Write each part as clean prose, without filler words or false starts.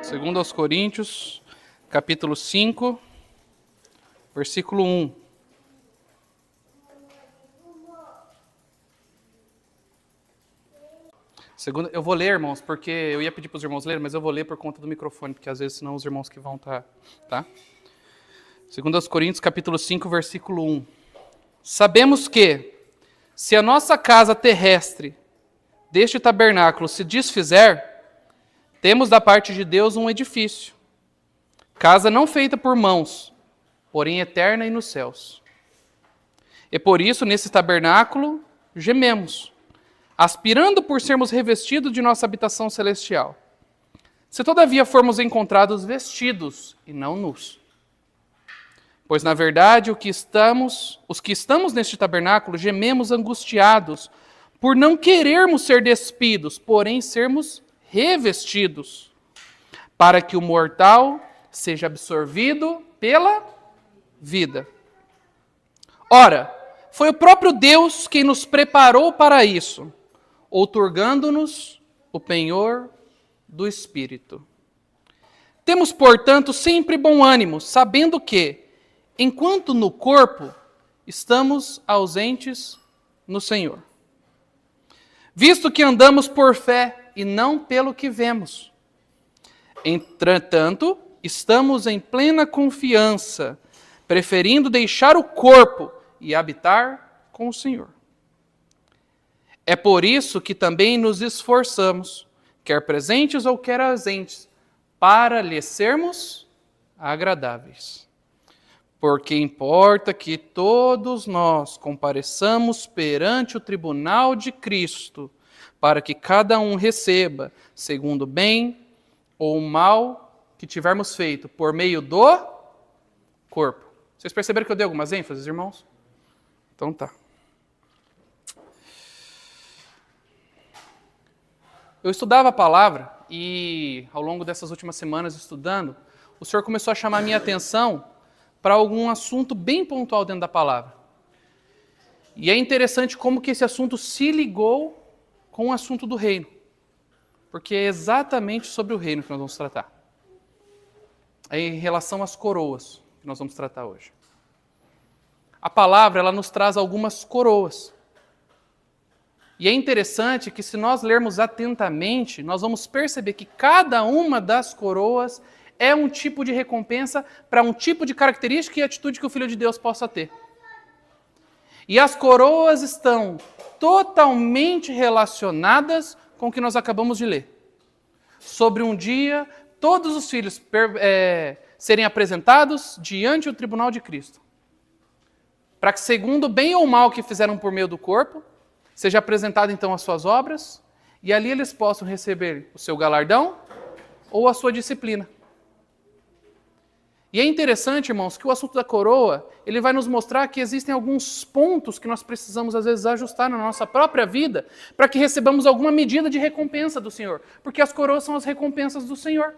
Segundo aos Coríntios, capítulo 5, versículo 1. Segundo, eu vou ler, irmãos, porque eu ia pedir para os irmãos lerem, mas eu vou ler por conta do microfone, porque às vezes senão os irmãos que vão estar, tá? Segundo aos Coríntios, capítulo 5, versículo 1. Sabemos que, se a nossa casa terrestre deste tabernáculo se desfizer, temos da parte de Deus um edifício, casa não feita por mãos, porém eterna e nos céus. E por isso, nesse tabernáculo, gememos, aspirando por sermos revestidos de nossa habitação celestial. Se todavia formos encontrados vestidos e não nus. Pois, na verdade, os que estamos neste tabernáculo, gememos angustiados, por não querermos ser despidos, porém sermos revestidos, para que o mortal seja absorvido pela vida. Ora, foi o próprio Deus quem nos preparou para isso, outorgando-nos o penhor do Espírito. Temos, portanto, sempre bom ânimo, sabendo que, enquanto no corpo, estamos ausentes no Senhor. Visto que andamos por fé e não pelo que vemos. Entretanto, estamos em plena confiança, preferindo deixar o corpo e habitar com o Senhor. É por isso que também nos esforçamos, quer presentes ou quer ausentes, para lhe sermos agradáveis. Porque importa que todos nós compareçamos perante o tribunal de Cristo, para que cada um receba, segundo o bem ou o mal que tivermos feito, por meio do corpo. Vocês perceberam que eu dei algumas ênfases, irmãos? Então tá. Eu estudava a palavra e, ao longo dessas últimas semanas estudando, o Senhor começou a chamar a minha atenção para algum assunto bem pontual dentro da palavra. E é interessante como que esse assunto se ligou com o assunto do reino. Porque é exatamente sobre o reino que nós vamos tratar. É em relação às coroas que nós vamos tratar hoje. A palavra, ela nos traz algumas coroas. E é interessante que, se nós lermos atentamente, nós vamos perceber que cada uma das coroas é um tipo de recompensa para um tipo de característica e atitude que o Filho de Deus possa ter. E as coroas estão totalmente relacionadas com o que nós acabamos de ler. Sobre um dia, todos os filhos serem apresentados diante do tribunal de Cristo. Para que, segundo o bem ou o mal que fizeram por meio do corpo, seja apresentado então as suas obras, e ali eles possam receber o seu galardão ou a sua disciplina. E é interessante, irmãos, que o assunto da coroa, ele vai nos mostrar que existem alguns pontos que nós precisamos, às vezes, ajustar na nossa própria vida para que recebamos alguma medida de recompensa do Senhor. Porque as coroas são as recompensas do Senhor.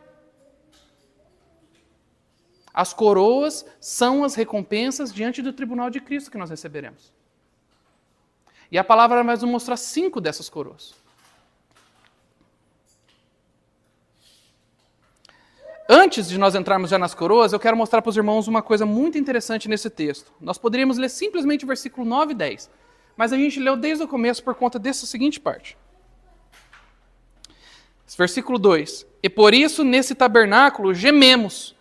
As coroas são as recompensas diante do tribunal de Cristo que nós receberemos. E a palavra vai nos mostrar 5 dessas coroas. Antes de nós entrarmos já nas coroas, eu quero mostrar para os irmãos uma coisa muito interessante nesse texto. Nós poderíamos ler simplesmente o versículo 9 e 10, mas a gente leu desde o começo por conta dessa seguinte parte. Versículo 2. E por isso, nesse tabernáculo, gememos,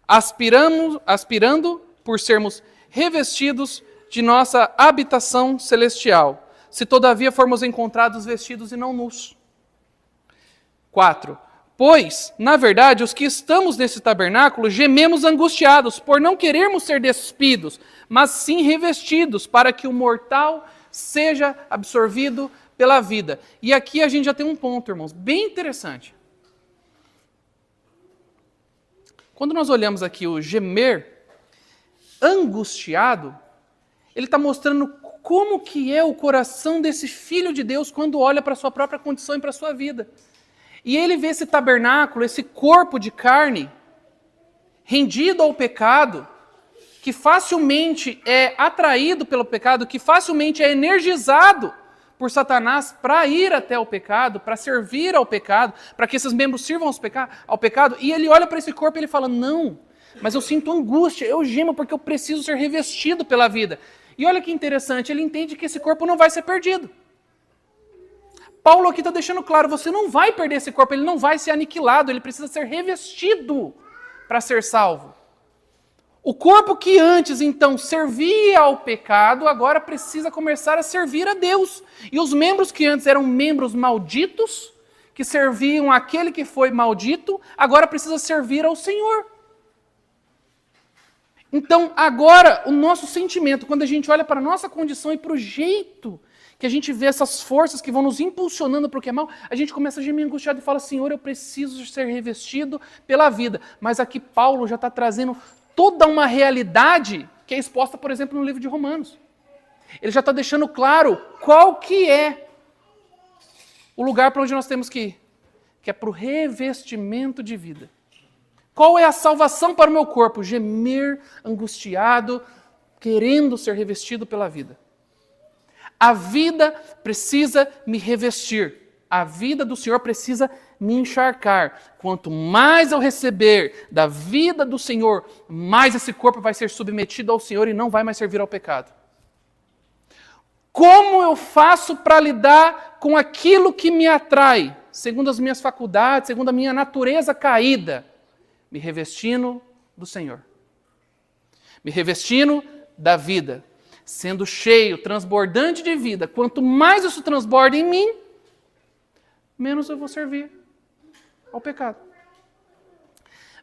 aspirando por sermos revestidos de nossa habitação celestial, se todavia formos encontrados vestidos e não nus. 4. Pois, na verdade, os que estamos nesse tabernáculo gememos angustiados por não querermos ser despidos, mas sim revestidos, para que o mortal seja absorvido pela vida. E aqui a gente já tem um ponto, irmãos, bem interessante. Quando nós olhamos aqui o gemer angustiado, ele está mostrando como que é o coração desse Filho de Deus quando olha para a sua própria condição e para a sua vida. E ele vê esse tabernáculo, esse corpo de carne, rendido ao pecado, que facilmente é atraído pelo pecado, que facilmente é energizado por Satanás para ir até o pecado, para servir ao pecado, para que esses membros sirvam ao pecado, e ele olha para esse corpo e ele fala, não, mas eu sinto angústia, eu gemo porque eu preciso ser revestido pela vida. E olha que interessante, ele entende que esse corpo não vai ser perdido. Paulo aqui está deixando claro, você não vai perder esse corpo, ele não vai ser aniquilado, ele precisa ser revestido para ser salvo. O corpo que antes, então, servia ao pecado, agora precisa começar a servir a Deus. E os membros que antes eram membros malditos, que serviam àquele que foi maldito, agora precisa servir ao Senhor. Então, agora, o nosso sentimento, quando a gente olha para a nossa condição e para o jeito que a gente vê essas forças que vão nos impulsionando para o que é mal, a gente começa a gemer angustiado e fala, Senhor, eu preciso ser revestido pela vida. Mas aqui Paulo já está trazendo toda uma realidade que é exposta, por exemplo, no livro de Romanos. Ele já está deixando claro qual que é o lugar para onde nós temos que ir, que é para o revestimento de vida. Qual é a salvação para o meu corpo? Gemer, angustiado, querendo ser revestido pela vida. A vida precisa me revestir. A vida do Senhor precisa me encharcar. Quanto mais eu receber da vida do Senhor, mais esse corpo vai ser submetido ao Senhor e não vai mais servir ao pecado. Como eu faço para lidar com aquilo que me atrai, segundo as minhas faculdades, segundo a minha natureza caída? Me revestindo do Senhor. Me revestindo da vida. Sendo cheio, transbordante de vida. Quanto mais isso transborda em mim, menos eu vou servir ao pecado.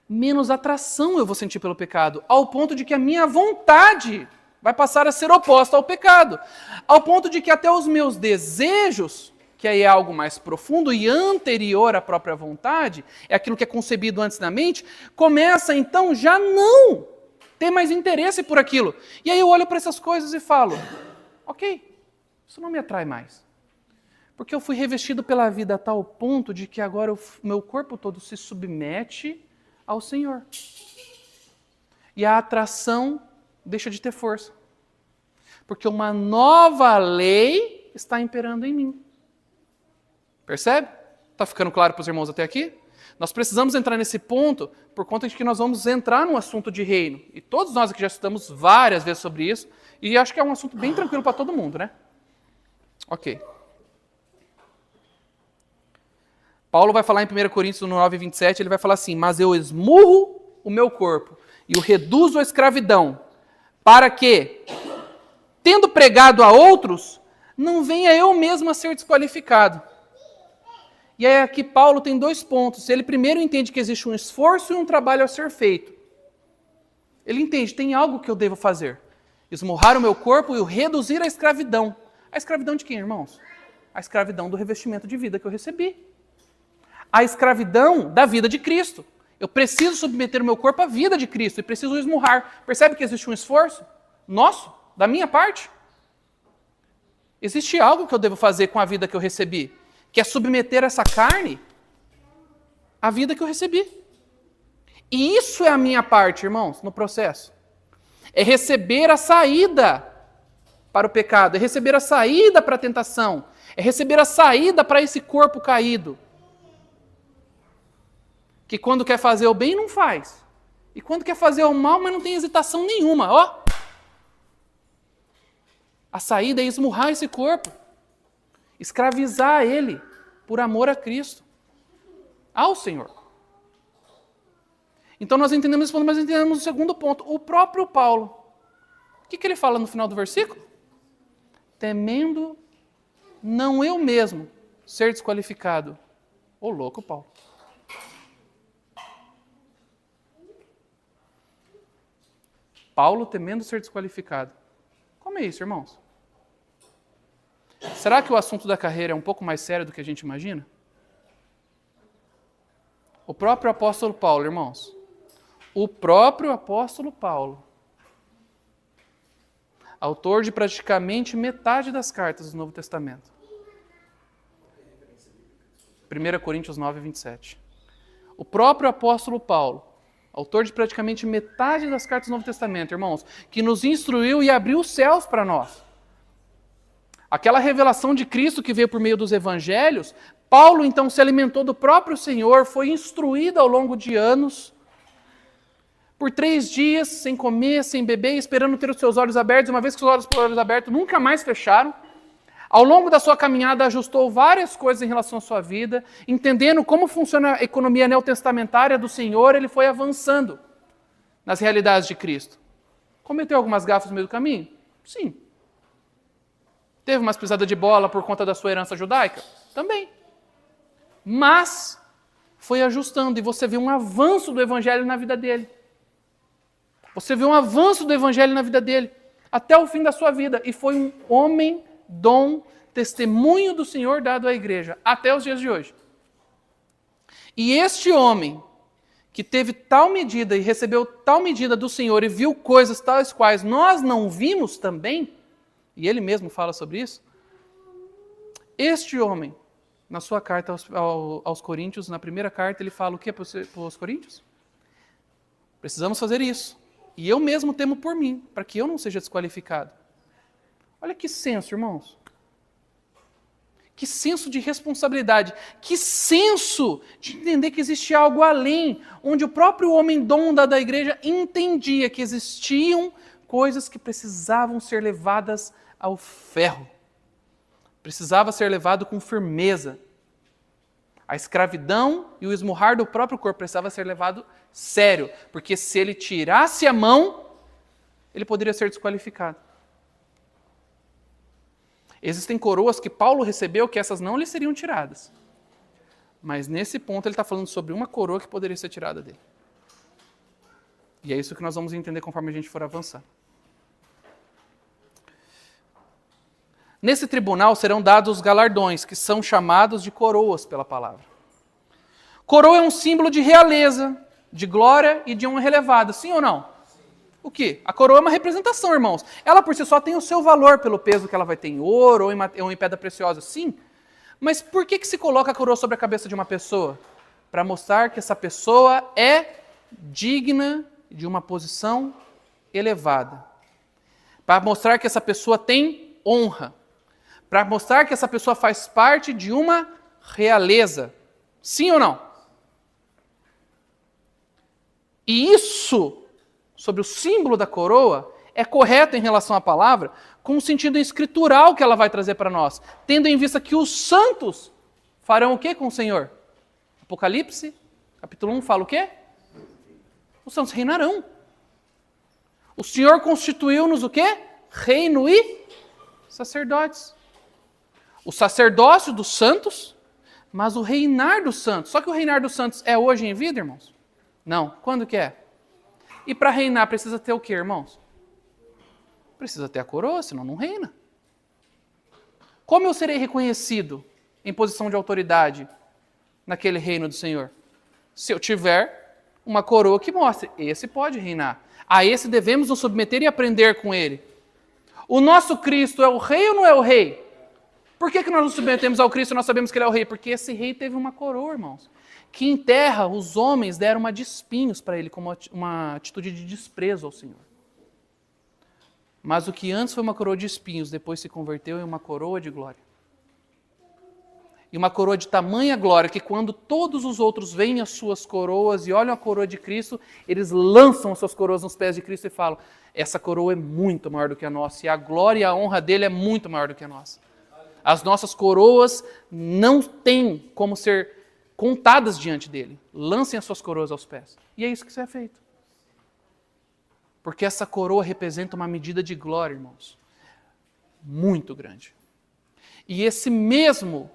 Menos atração eu vou sentir pelo pecado, ao ponto de que a minha vontade vai passar a ser oposta ao pecado. Ao ponto de que até os meus desejos, que aí é algo mais profundo e anterior à própria vontade, é aquilo que é concebido antes na mente, começa então já não ter mais interesse por aquilo. E aí eu olho para essas coisas e falo, ok, isso não me atrai mais. Porque eu fui revestido pela vida a tal ponto de que agora o meu corpo todo se submete ao Senhor. E a atração deixa de ter força. Porque uma nova lei está imperando em mim. Percebe? Está ficando claro para os irmãos até aqui? Nós precisamos entrar nesse ponto por conta de que nós vamos entrar num assunto de reino. E todos nós aqui já estudamos várias vezes sobre isso. E acho que é um assunto bem tranquilo para todo mundo, né? Ok. Paulo vai falar em 1 Coríntios 9, 27, ele vai falar assim, mas eu esmurro o meu corpo e o reduzo à escravidão, para que, tendo pregado a outros, não venha eu mesmo a ser desqualificado. E aí aqui Paulo tem 2 pontos. Ele primeiro entende que existe um esforço e um trabalho a ser feito. Ele entende, tem algo que eu devo fazer. Esmurrar o meu corpo e o reduzir à escravidão. A escravidão de quem, irmãos? A escravidão do revestimento de vida que eu recebi. A escravidão da vida de Cristo. Eu preciso submeter o meu corpo à vida de Cristo e preciso esmurrar. Percebe que existe um esforço nosso, da minha parte? Existe algo que eu devo fazer com a vida que eu recebi, que é submeter essa carne à vida que eu recebi. E isso é a minha parte, irmãos, no processo. É receber a saída para o pecado, é receber a saída para a tentação, é receber a saída para esse corpo caído, que quando quer fazer o bem não faz, e quando quer fazer o mal, mas não tem hesitação nenhuma, ó. A saída é esmurrar esse corpo, escravizar ele por amor a Cristo, ao Senhor. Então nós entendemos esse ponto, mas entendemos o segundo ponto. O próprio Paulo, o que ele fala no final do versículo? Temendo não eu mesmo ser desqualificado. Ô louco, Paulo. Paulo temendo ser desqualificado. Como é isso, irmãos? Será que o assunto da carreira é um pouco mais sério do que a gente imagina? O próprio apóstolo Paulo, irmãos. O próprio apóstolo Paulo, autor de praticamente metade das cartas do Novo Testamento. 1 Coríntios 9, 27. O próprio apóstolo Paulo, autor de praticamente metade das cartas do Novo Testamento, irmãos, que nos instruiu e abriu os céus para nós. Aquela revelação de Cristo que veio por meio dos evangelhos, Paulo então se alimentou do próprio Senhor, foi instruído ao longo de anos, por 3 dias, sem comer, sem beber, esperando ter os seus olhos abertos. Uma vez que os olhos abertos nunca mais fecharam. Ao longo da sua caminhada, ajustou várias coisas em relação à sua vida, entendendo como funciona a economia neotestamentária do Senhor, ele foi avançando nas realidades de Cristo. Cometeu algumas gafas no meio do caminho? Sim. Teve umas pisadas de bola por conta da sua herança judaica? Também. Mas foi ajustando, e você vê um avanço do evangelho na vida dele. Você vê um avanço do evangelho na vida dele, até o fim da sua vida. E foi um homem, dom, testemunho do Senhor dado à igreja, até os dias de hoje. E este homem, que teve tal medida e recebeu tal medida do Senhor e viu coisas tais quais nós não vimos também, e ele mesmo fala sobre isso, este homem, na sua carta aos Coríntios, na primeira carta, ele fala o que para os Coríntios? Precisamos fazer isso. E eu mesmo temo por mim, para que eu não seja desqualificado. Olha que senso, irmãos. Que senso de responsabilidade. Que senso de entender que existe algo além, onde o próprio homem dom da igreja entendia que existiam coisas que precisavam ser levadas ao ferro. Precisava ser levado com firmeza. A escravidão e o esmurrar do próprio corpo precisava ser levado sério, porque se ele tirasse a mão, ele poderia ser desqualificado. Existem coroas que Paulo recebeu que essas não lhe seriam tiradas. Mas nesse ponto ele está falando sobre uma coroa que poderia ser tirada dele. E é isso que nós vamos entender conforme a gente for avançar. Nesse tribunal serão dados os galardões, que são chamados de coroas pela palavra. Coroa é um símbolo de realeza, de glória e de honra elevada, sim ou não? O quê? A coroa é uma representação, irmãos. Ela por si só tem o seu valor pelo peso que ela vai ter em ouro ou em pedra preciosa, sim. Mas por que se coloca a coroa sobre a cabeça de uma pessoa? Para mostrar que essa pessoa é digna de uma posição elevada. Para mostrar que essa pessoa tem honra. Para mostrar que essa pessoa faz parte de uma realeza. Sim ou não? E isso, sobre o símbolo da coroa, é correto em relação à palavra, com o sentido escritural que ela vai trazer para nós, tendo em vista que os santos farão o que com o Senhor? Apocalipse, capítulo 1, fala o quê? Os santos reinarão. O Senhor constituiu-nos o quê? Reino e sacerdotes. O sacerdócio dos santos, mas o reinar dos santos. Só que o reinar dos santos é hoje em vida, irmãos? Não. Quando que é? E para reinar precisa ter o quê, irmãos? Precisa ter a coroa, senão não reina. Como eu serei reconhecido em posição de autoridade naquele reino do Senhor? Se eu tiver uma coroa que mostre, esse pode reinar. A esse devemos nos submeter e aprender com ele. O nosso Cristo é o rei ou não é o rei? Por que nós nos submetemos ao Cristo e nós sabemos que ele é o rei? Porque esse rei teve uma coroa, irmãos. Que em terra os homens deram uma de espinhos para ele, como uma atitude de desprezo ao Senhor. Mas o que antes foi uma coroa de espinhos, depois se converteu em uma coroa de glória. E uma coroa de tamanha glória que quando todos os outros veem as suas coroas e olham a coroa de Cristo, eles lançam as suas coroas nos pés de Cristo e falam, essa coroa é muito maior do que a nossa e a glória e a honra dele é muito maior do que a nossa. As nossas coroas não têm como ser contadas diante dele. Lancem as suas coroas aos pés. E é isso que é feito. Porque essa coroa representa uma medida de glória, irmãos, muito grande. E esse mesmo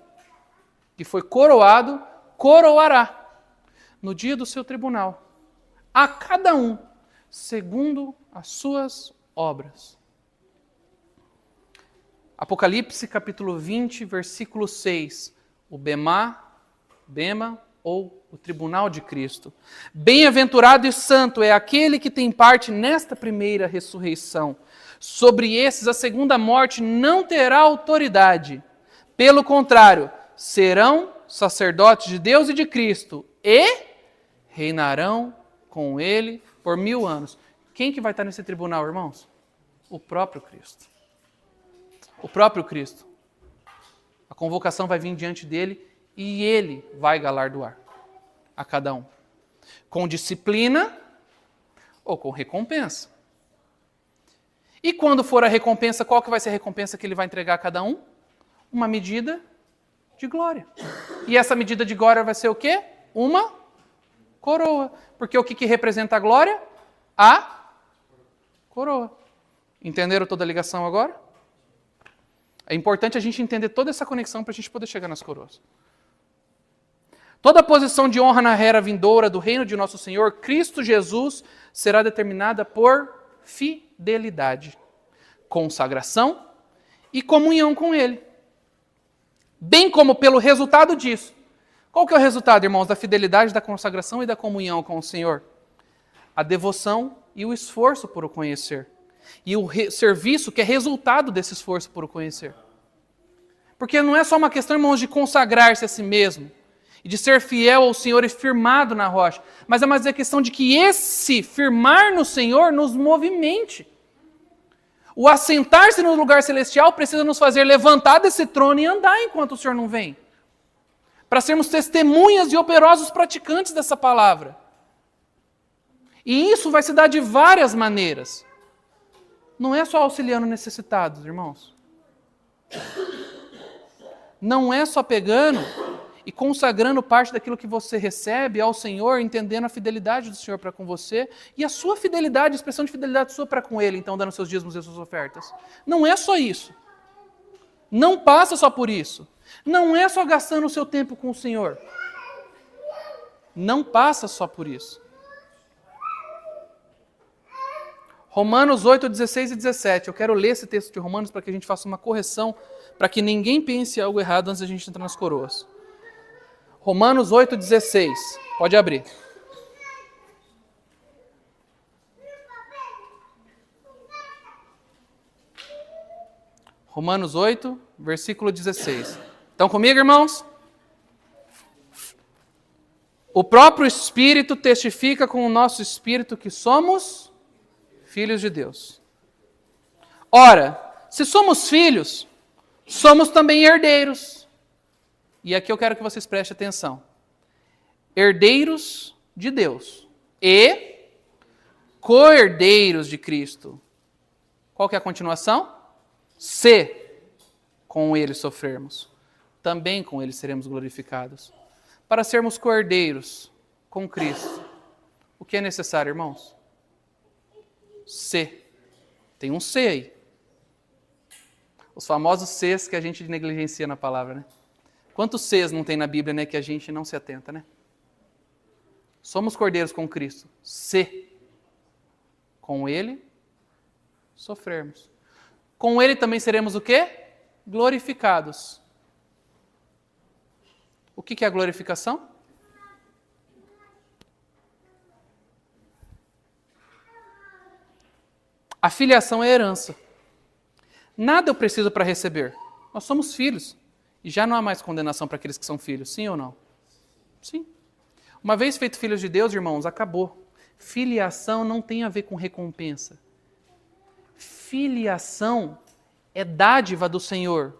que foi coroado, coroará no dia do seu tribunal, a cada um, segundo as suas obras. Apocalipse capítulo 20, versículo 6. O Bema ou o tribunal de Cristo. Bem-aventurado e santo é aquele que tem parte nesta primeira ressurreição. Sobre esses a segunda morte não terá autoridade. Pelo contrário, serão sacerdotes de Deus e de Cristo e reinarão com ele por 1000 anos. Quem que vai estar nesse tribunal, irmãos? O próprio Cristo. O próprio Cristo. A convocação vai vir diante dele e ele vai galardoar a cada um. Com disciplina ou com recompensa. E quando for a recompensa, qual que vai ser a recompensa que ele vai entregar a cada um? Uma medida de glória. E essa medida de glória vai ser o quê? Uma coroa. Porque o que representa a glória? A coroa. Entenderam toda a ligação agora? É importante a gente entender toda essa conexão para a gente poder chegar nas coroas. Toda a posição de honra na era vindoura do reino de nosso Senhor, Cristo Jesus, será determinada por fidelidade, consagração e comunhão com Ele. Bem como pelo resultado disso. Qual que é o resultado, irmãos, da fidelidade, da consagração e da comunhão com o Senhor? A devoção e o esforço por o conhecer. E o serviço que é resultado desse esforço por o conhecer. Porque não é só uma questão, irmãos, de consagrar-se a si mesmo e de ser fiel ao Senhor e firmado na rocha, mas é mais a questão de que esse firmar no Senhor nos movimente. O assentar-se no lugar celestial precisa nos fazer levantar desse trono e andar enquanto o Senhor não vem. Para sermos testemunhas e operosos praticantes dessa palavra. E isso vai se dar de várias maneiras. Não é só auxiliando necessitados, irmãos. Não é só pegando e consagrando parte daquilo que você recebe ao Senhor, entendendo a fidelidade do Senhor para com você e a sua fidelidade, a expressão de fidelidade sua para com Ele, então dando seus dízimos e suas ofertas. Não é só isso. Não passa só por isso. Não é só gastando o seu tempo com o Senhor. Não passa só por isso. Romanos 8, 16 e 17. Eu quero ler esse texto de Romanos para que a gente faça uma correção, para que ninguém pense algo errado antes da gente entrar nas coroas. Romanos 8, 16. Pode abrir. Romanos 8, versículo 16. Estão comigo, irmãos? O próprio Espírito testifica com o nosso Espírito que somos filhos de Deus. Ora, se somos filhos, somos também herdeiros. E aqui eu quero que vocês prestem atenção. Herdeiros de Deus e co-herdeiros de Cristo. Qual que é a continuação? Se com Ele sofrermos, também com Ele seremos glorificados. Para sermos co-herdeiros com Cristo, o que é necessário, irmãos? Se. Tem um se aí. Os famosos ses que a gente negligencia na palavra, né? Quantos ses não tem na Bíblia, né, que a gente não se atenta, né? Somos cordeiros com Cristo, se com Ele sofrermos. Com Ele também seremos o quê? Glorificados. O que é a glorificação? A filiação é herança. Nada eu preciso para receber. Nós somos filhos. E já não há mais condenação para aqueles que são filhos, sim ou não? Sim. Uma vez feito filhos de Deus, irmãos, acabou. Filiação não tem a ver com recompensa. Filiação é dádiva do Senhor.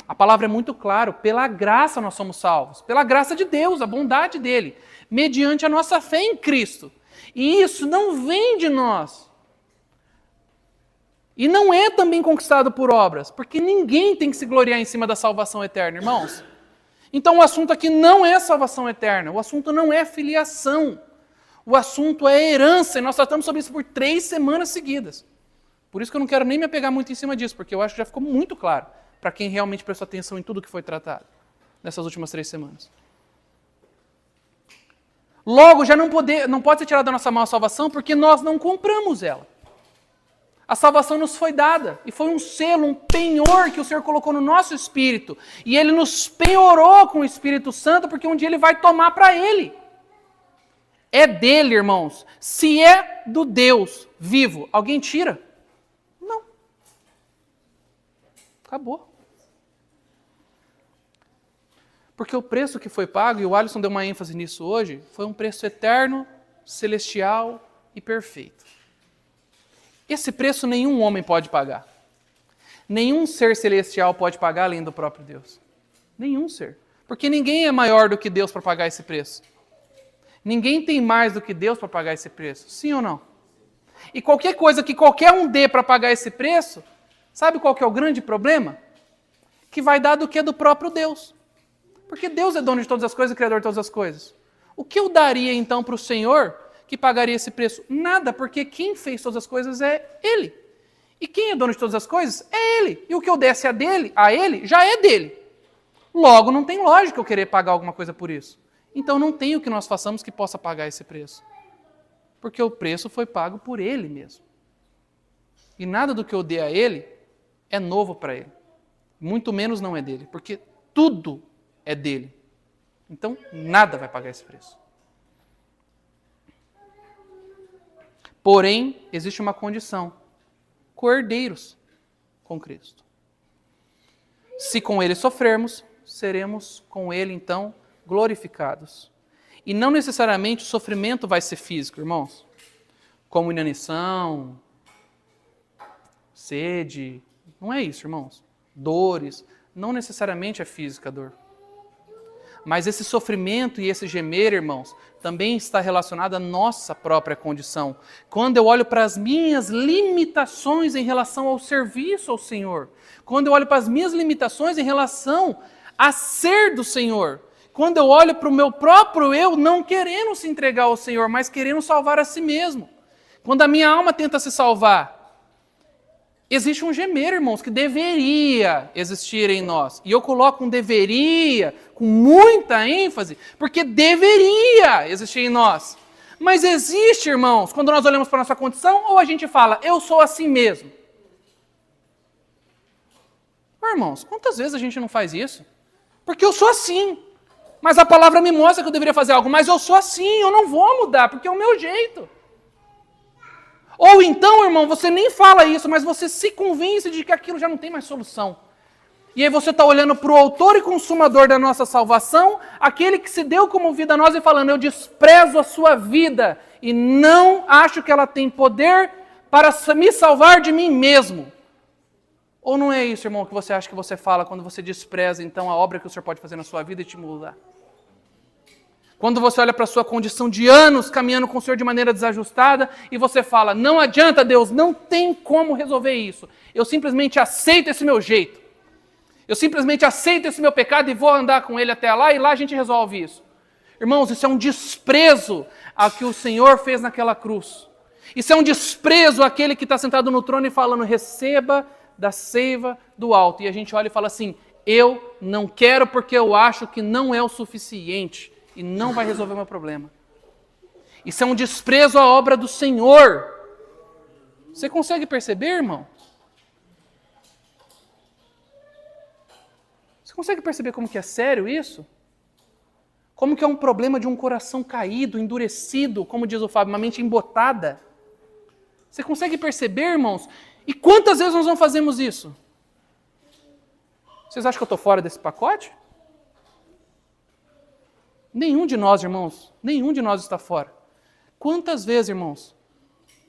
A palavra é muito clara, pela graça nós somos salvos. Pela graça de Deus, a bondade dEle. Mediante a nossa fé em Cristo. E isso não vem de nós. E não é também conquistado por obras, porque ninguém tem que se gloriar em cima da salvação eterna, irmãos. Então o assunto aqui não é salvação eterna, o assunto não é filiação. O assunto é herança, e nós tratamos sobre isso por 3 semanas seguidas. Por isso que eu não quero nem me apegar muito em cima disso, porque eu acho que já ficou muito claro para quem realmente prestou atenção em tudo que foi tratado nessas últimas 3 semanas. Logo, já não pode ser tirada da nossa mão a salvação, porque nós não compramos ela. A salvação nos foi dada, e foi um selo, um penhor que o Senhor colocou no nosso espírito. E Ele nos penhorou com o Espírito Santo, porque um dia Ele vai tomar para Ele. É dele, irmãos. Se é do Deus vivo, alguém tira? Não. Acabou. Porque o preço que foi pago, e o Alisson deu uma ênfase nisso hoje, foi um preço eterno, celestial e perfeito. Esse preço nenhum homem pode pagar. Nenhum ser celestial pode pagar além do próprio Deus. Nenhum ser. Porque ninguém é maior do que Deus para pagar esse preço. Ninguém tem mais do que Deus para pagar esse preço. Sim ou não? E qualquer coisa que qualquer um dê para pagar esse preço, sabe qual que é o grande problema? Que vai dar do que é do próprio Deus. Porque Deus é dono de todas as coisas e criador de todas as coisas. O que eu daria então para o Senhor que pagaria esse preço? Nada, porque quem fez todas as coisas é Ele. E quem é dono de todas as coisas é Ele. E o que eu desse a Ele, já é dele. Logo, não tem lógica eu querer pagar alguma coisa por isso. Então não tem o que nós façamos que possa pagar esse preço. Porque o preço foi pago por Ele mesmo. E nada do que eu dei a Ele é novo para Ele. Muito menos não é dele, porque tudo é dele. Então, nada vai pagar esse preço. Porém, existe uma condição. Cordeiros com Cristo. Se com Ele sofrermos, seremos com Ele, então, glorificados. E não necessariamente o sofrimento vai ser físico, irmãos. Como inanição, sede. Não é isso, irmãos. Dores. Não necessariamente é física a dor. Mas esse sofrimento e esse gemer, irmãos, também está relacionado à nossa própria condição. Quando eu olho para as minhas limitações em relação ao serviço ao Senhor, quando eu olho para as minhas limitações em relação a ser do Senhor, quando eu olho para o meu próprio eu não querendo se entregar ao Senhor, mas querendo salvar a si mesmo, quando a minha alma tenta se salvar, existe um gemer, irmãos, que deveria existir em nós. E eu coloco um deveria com muita ênfase, porque deveria existir em nós. Mas existe, irmãos, quando nós olhamos para a nossa condição, ou a gente fala, eu sou assim mesmo. Irmãos, quantas vezes a gente não faz isso? Porque eu sou assim. Mas a palavra me mostra que eu deveria fazer algo, mas eu sou assim, eu não vou mudar, porque é o meu jeito. Ou então, irmão, você nem fala isso, mas você se convence de que aquilo já não tem mais solução. E aí você está olhando para o autor e consumador da nossa salvação, aquele que se deu como vida a nós e falando, eu desprezo a sua vida e não acho que ela tem poder para me salvar de mim mesmo. Ou não é isso, irmão, que você acha que você fala quando você despreza, então, a obra que o Senhor pode fazer na sua vida e te mudar? Quando você olha para a sua condição de anos caminhando com o Senhor de maneira desajustada e você fala, não adianta Deus, não tem como resolver isso. Eu simplesmente aceito esse meu jeito. Eu simplesmente aceito esse meu pecado e vou andar com ele até lá e lá a gente resolve isso. Irmãos, isso é um desprezo ao que o Senhor fez naquela cruz. Isso é um desprezo àquele que está sentado no trono e falando, receba da seiva do alto. E a gente olha e fala assim, eu não quero porque eu acho que não é o suficiente. E não vai resolver o meu problema. Isso é um desprezo à obra do Senhor. Você consegue perceber, irmão? Você consegue perceber como que é sério isso? Como que é um problema de um coração caído, endurecido, como diz o Fábio, uma mente embotada? Você consegue perceber, irmãos? E quantas vezes nós não fazemos isso? Vocês acham que eu estou fora desse pacote? Nenhum de nós, irmãos, nenhum de nós está fora. Quantas vezes, irmãos,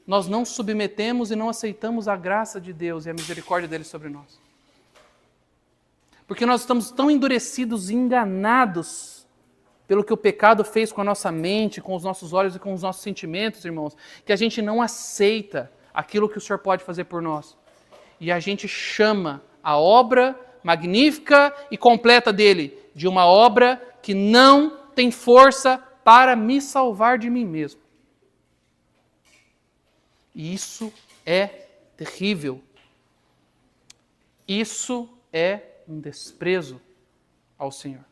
nós não submetemos e não aceitamos a graça de Deus e a misericórdia dele sobre nós? Porque nós estamos tão endurecidos e enganados pelo que o pecado fez com a nossa mente, com os nossos olhos e com os nossos sentimentos, irmãos, que a gente não aceita aquilo que o Senhor pode fazer por nós. E a gente chama a obra magnífica e completa dele de uma obra que não tem força para me salvar de mim mesmo. E isso é terrível. Isso é um desprezo ao Senhor.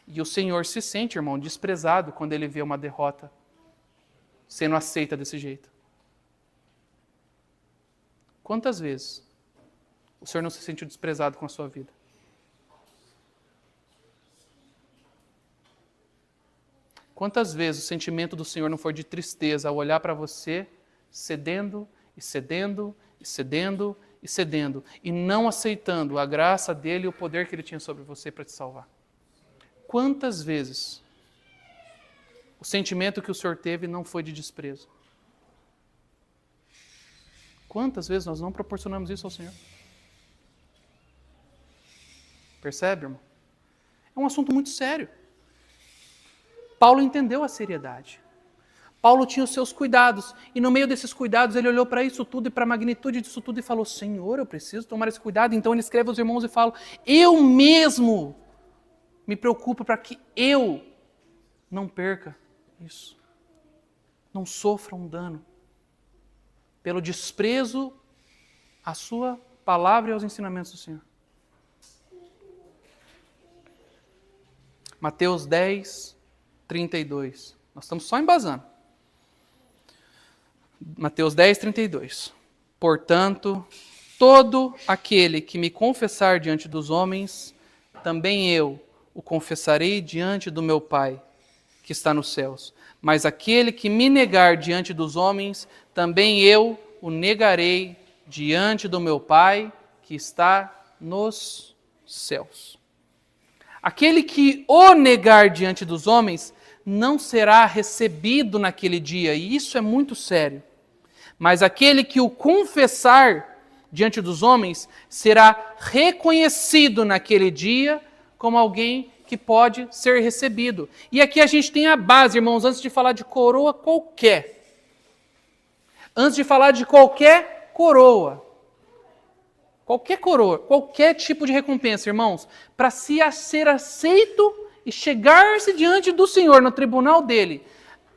E o Senhor se sente, irmão, desprezado quando ele vê uma derrota sendo aceita desse jeito. Quantas vezes o Senhor não se sentiu desprezado com a sua vida? Quantas vezes o sentimento do Senhor não foi de tristeza ao olhar para você, cedendo e cedendo e cedendo e cedendo, e não aceitando a graça dele e o poder que ele tinha sobre você para te salvar? Quantas vezes o sentimento que o Senhor teve não foi de desprezo? Quantas vezes nós não proporcionamos isso ao Senhor? Percebe, irmão? É um assunto muito sério. Paulo entendeu a seriedade. Paulo tinha os seus cuidados, e no meio desses cuidados ele olhou para isso tudo e para a magnitude disso tudo e falou: Senhor, eu preciso tomar esse cuidado. Então ele escreve aos irmãos e fala: eu mesmo me preocupo para que eu não perca isso, não sofra um dano pelo desprezo à sua palavra e aos ensinamentos do Senhor. Mateus 10, 32. Nós estamos só embasando. Mateus 10, 32. Portanto, todo aquele que me confessar diante dos homens, também eu o confessarei diante do meu Pai, que está nos céus. Mas aquele que me negar diante dos homens, também eu o negarei diante do meu Pai, que está nos céus. Aquele que o negar diante dos homens não será recebido naquele dia, e isso é muito sério. Mas aquele que o confessar diante dos homens será reconhecido naquele dia como alguém que pode ser recebido. E aqui a gente tem a base, irmãos, antes de falar de coroa qualquer. Antes de falar de qualquer coroa, qualquer tipo de recompensa, irmãos, para ser aceito e chegar-se diante do Senhor, no tribunal dele,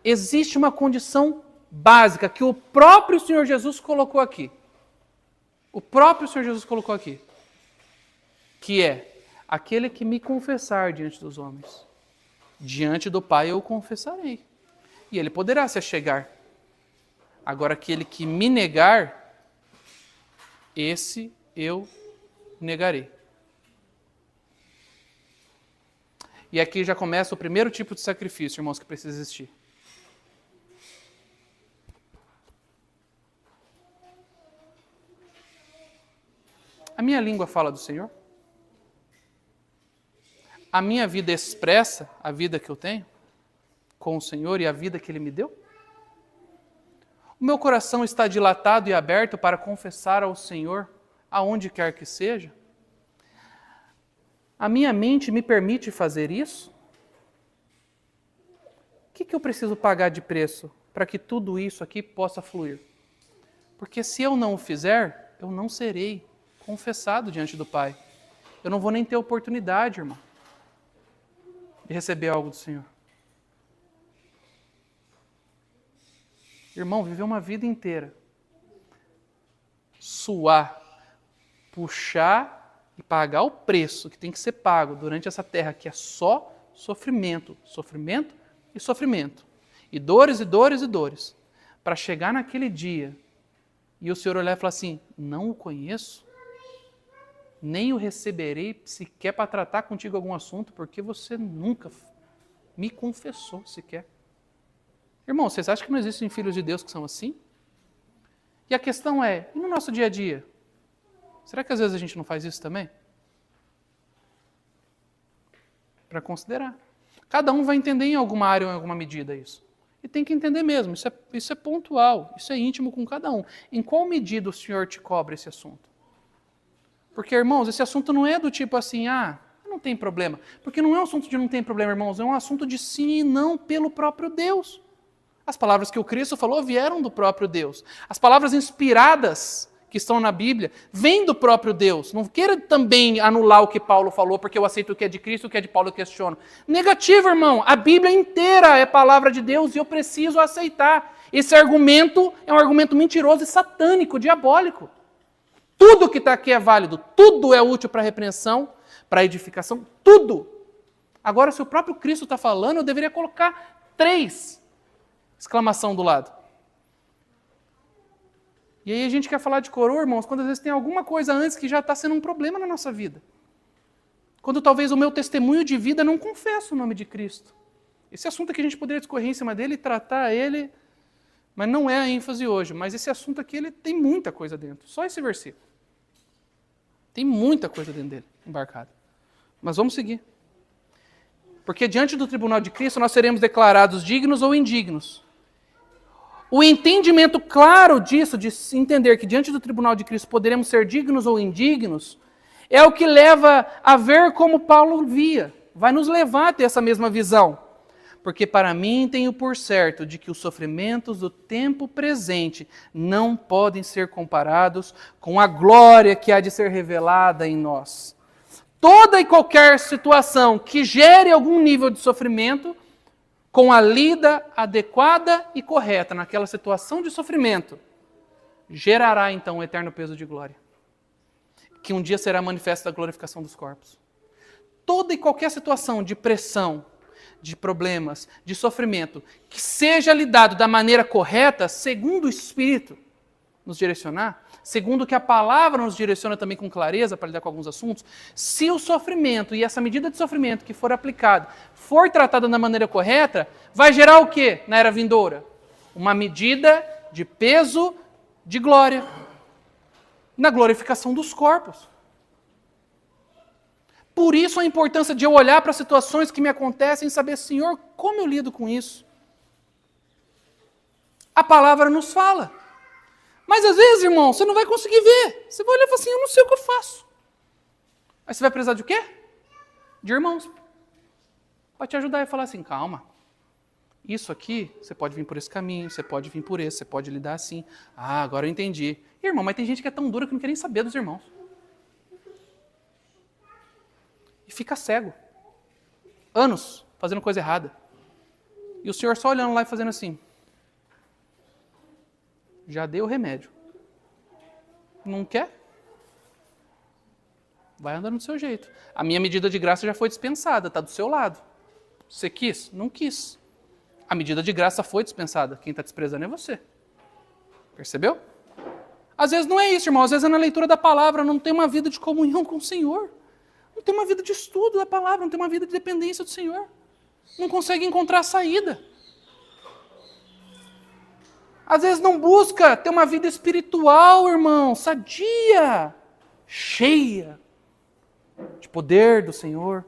existe uma condição básica que o próprio Senhor Jesus colocou aqui. O próprio Senhor Jesus colocou aqui. Que é: aquele que me confessar diante dos homens, diante do Pai eu o confessarei. E ele poderá se achegar. Agora, aquele que me negar, esse eu negarei. E aqui já começa o primeiro tipo de sacrifício, irmãos, que precisa existir. A minha língua fala do Senhor? A minha vida expressa a vida que eu tenho com o Senhor e a vida que Ele me deu? O meu coração está dilatado e aberto para confessar ao Senhor aonde quer que seja? A minha mente me permite fazer isso? O que eu preciso pagar de preço para que tudo isso aqui possa fluir? Porque se eu não o fizer, eu não serei confessado diante do Pai. Eu não vou nem ter oportunidade, irmão, de receber algo do Senhor. Irmão, viver uma vida inteira, suar, puxar e pagar o preço que tem que ser pago durante essa terra, que é só sofrimento, sofrimento e sofrimento, e dores e dores e dores, para chegar naquele dia e o Senhor olhar e falar assim: não o conheço, nem o receberei sequer para tratar contigo algum assunto, porque você nunca me confessou sequer. Irmão, vocês acham que não existem filhos de Deus que são assim? E a questão é, e no nosso dia a dia? Será que às vezes a gente não faz isso também? Para considerar. Cada um vai entender em alguma área ou em alguma medida isso. E tem que entender mesmo, isso é pontual, isso é íntimo com cada um. Em qual medida o Senhor te cobra esse assunto? Porque, irmãos, esse assunto não é do tipo assim, não tem problema. Porque não é um assunto de não tem problema, irmãos, é um assunto de sim e não pelo próprio Deus. As palavras que o Cristo falou vieram do próprio Deus. As palavras inspiradas que estão na Bíblia vêm do próprio Deus. Não queira também anular o que Paulo falou, porque eu aceito o que é de Cristo, o que é de Paulo eu questiono. Negativo, irmão. A Bíblia inteira é palavra de Deus e eu preciso aceitar. Esse argumento é um argumento mentiroso e satânico, diabólico. Tudo que está aqui é válido, tudo é útil para a repreensão, para a edificação, tudo. Agora, se o próprio Cristo está falando, eu deveria colocar 3 exclamação do lado. E aí a gente quer falar de coroa, irmãos, quando às vezes tem alguma coisa antes que já está sendo um problema na nossa vida. Quando talvez o meu testemunho de vida não confessa o nome de Cristo. Esse assunto aqui a gente poderia discorrer em cima dele e tratar ele, mas não é a ênfase hoje. Mas esse assunto aqui ele tem muita coisa dentro. Só esse versículo. Tem muita coisa dentro dele, embarcada. Mas vamos seguir. Porque diante do tribunal de Cristo nós seremos declarados dignos ou indignos. O entendimento claro disso, de entender que diante do tribunal de Cristo poderemos ser dignos ou indignos, É o que leva a ver como Paulo via. Vai nos levar a ter essa mesma visão. Porque para mim tenho por certo de que os sofrimentos do tempo presente não podem ser comparados com a glória que há de ser revelada em nós. Toda e qualquer situação que gere algum nível de sofrimento, com a lida adequada e correta naquela situação de sofrimento, gerará então um eterno peso de glória, que um dia será manifesta a glorificação dos corpos. Toda e qualquer situação de pressão, de problemas, de sofrimento, que seja lidado da maneira correta, segundo o Espírito nos direcionar, segundo que a palavra nos direciona também com clareza para lidar com alguns assuntos, se o sofrimento e essa medida de sofrimento que for aplicada for tratada da maneira correta, vai gerar o quê na era vindoura? Uma medida de peso de glória, na glorificação dos corpos. Por isso a importância de eu olhar para as situações que me acontecem e saber, Senhor, como eu lido com isso? A palavra nos fala. Mas às vezes, irmão, você não vai conseguir ver. Você vai olhar e falar assim, eu não sei o que eu faço. Aí você vai precisar de quê? De irmãos. Para te ajudar e falar assim, calma. Isso aqui, você pode vir por esse caminho, você pode vir por esse, você pode lidar assim. Ah, agora eu entendi. Irmão, mas tem gente que é tão dura que não quer nem saber dos irmãos. E fica cego. Anos fazendo coisa errada. E o Senhor só olhando lá e fazendo assim. Já deu o remédio. Não quer? Vai andando do seu jeito. A minha medida de graça já foi dispensada, está do seu lado. Você quis? Não quis. A medida de graça foi dispensada. Quem está desprezando é você. Percebeu? Às vezes não é isso, irmão. Às vezes é na leitura da palavra, não tem uma vida de comunhão com o Senhor. Não tem uma vida de estudo da palavra, não tem uma vida de dependência do Senhor. Não consegue encontrar saída. Às vezes não busca ter uma vida espiritual, irmão, sadia, cheia de poder do Senhor.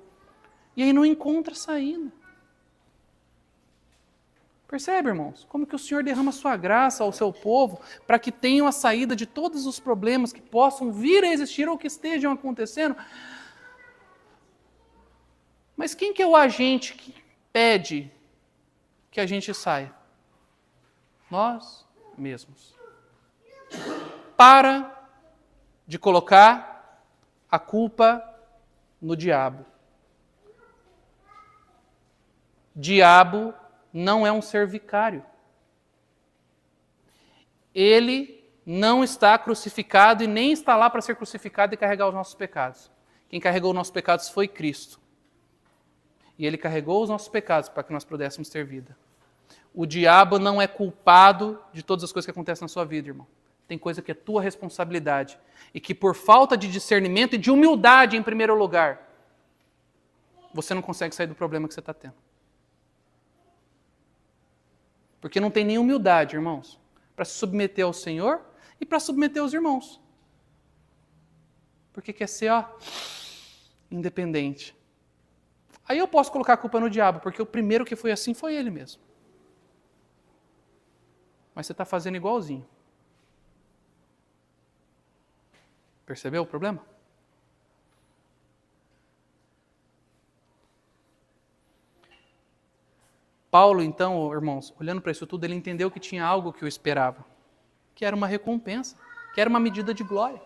E aí não encontra saída. Percebe, irmãos? Como que o Senhor derrama a sua graça ao seu povo para que tenham a saída de todos os problemas que possam vir a existir ou que estejam acontecendo. Mas quem que é o agente que pede que a gente saia? Nós mesmos. Para de colocar a culpa no diabo. Diabo não é um ser vicário. Ele não está crucificado e nem está lá para ser crucificado e carregar os nossos pecados. Quem carregou os nossos pecados foi Cristo. E Ele carregou os nossos pecados para que nós pudéssemos ter vida. O diabo não é culpado de todas as coisas que acontecem na sua vida, irmão. Tem coisa que é tua responsabilidade. E que por falta de discernimento e de humildade, em primeiro lugar, você não consegue sair do problema que você está tendo. Porque não tem nem humildade, irmãos, para se submeter ao Senhor e para submeter aos irmãos. Porque quer ser, independente. Aí eu posso colocar a culpa no diabo, porque o primeiro que foi assim foi ele mesmo. Mas você está fazendo igualzinho. Percebeu o problema? Paulo, então, irmãos, olhando para isso tudo, ele entendeu que tinha algo que o esperava, que era uma recompensa, que era uma medida de glória.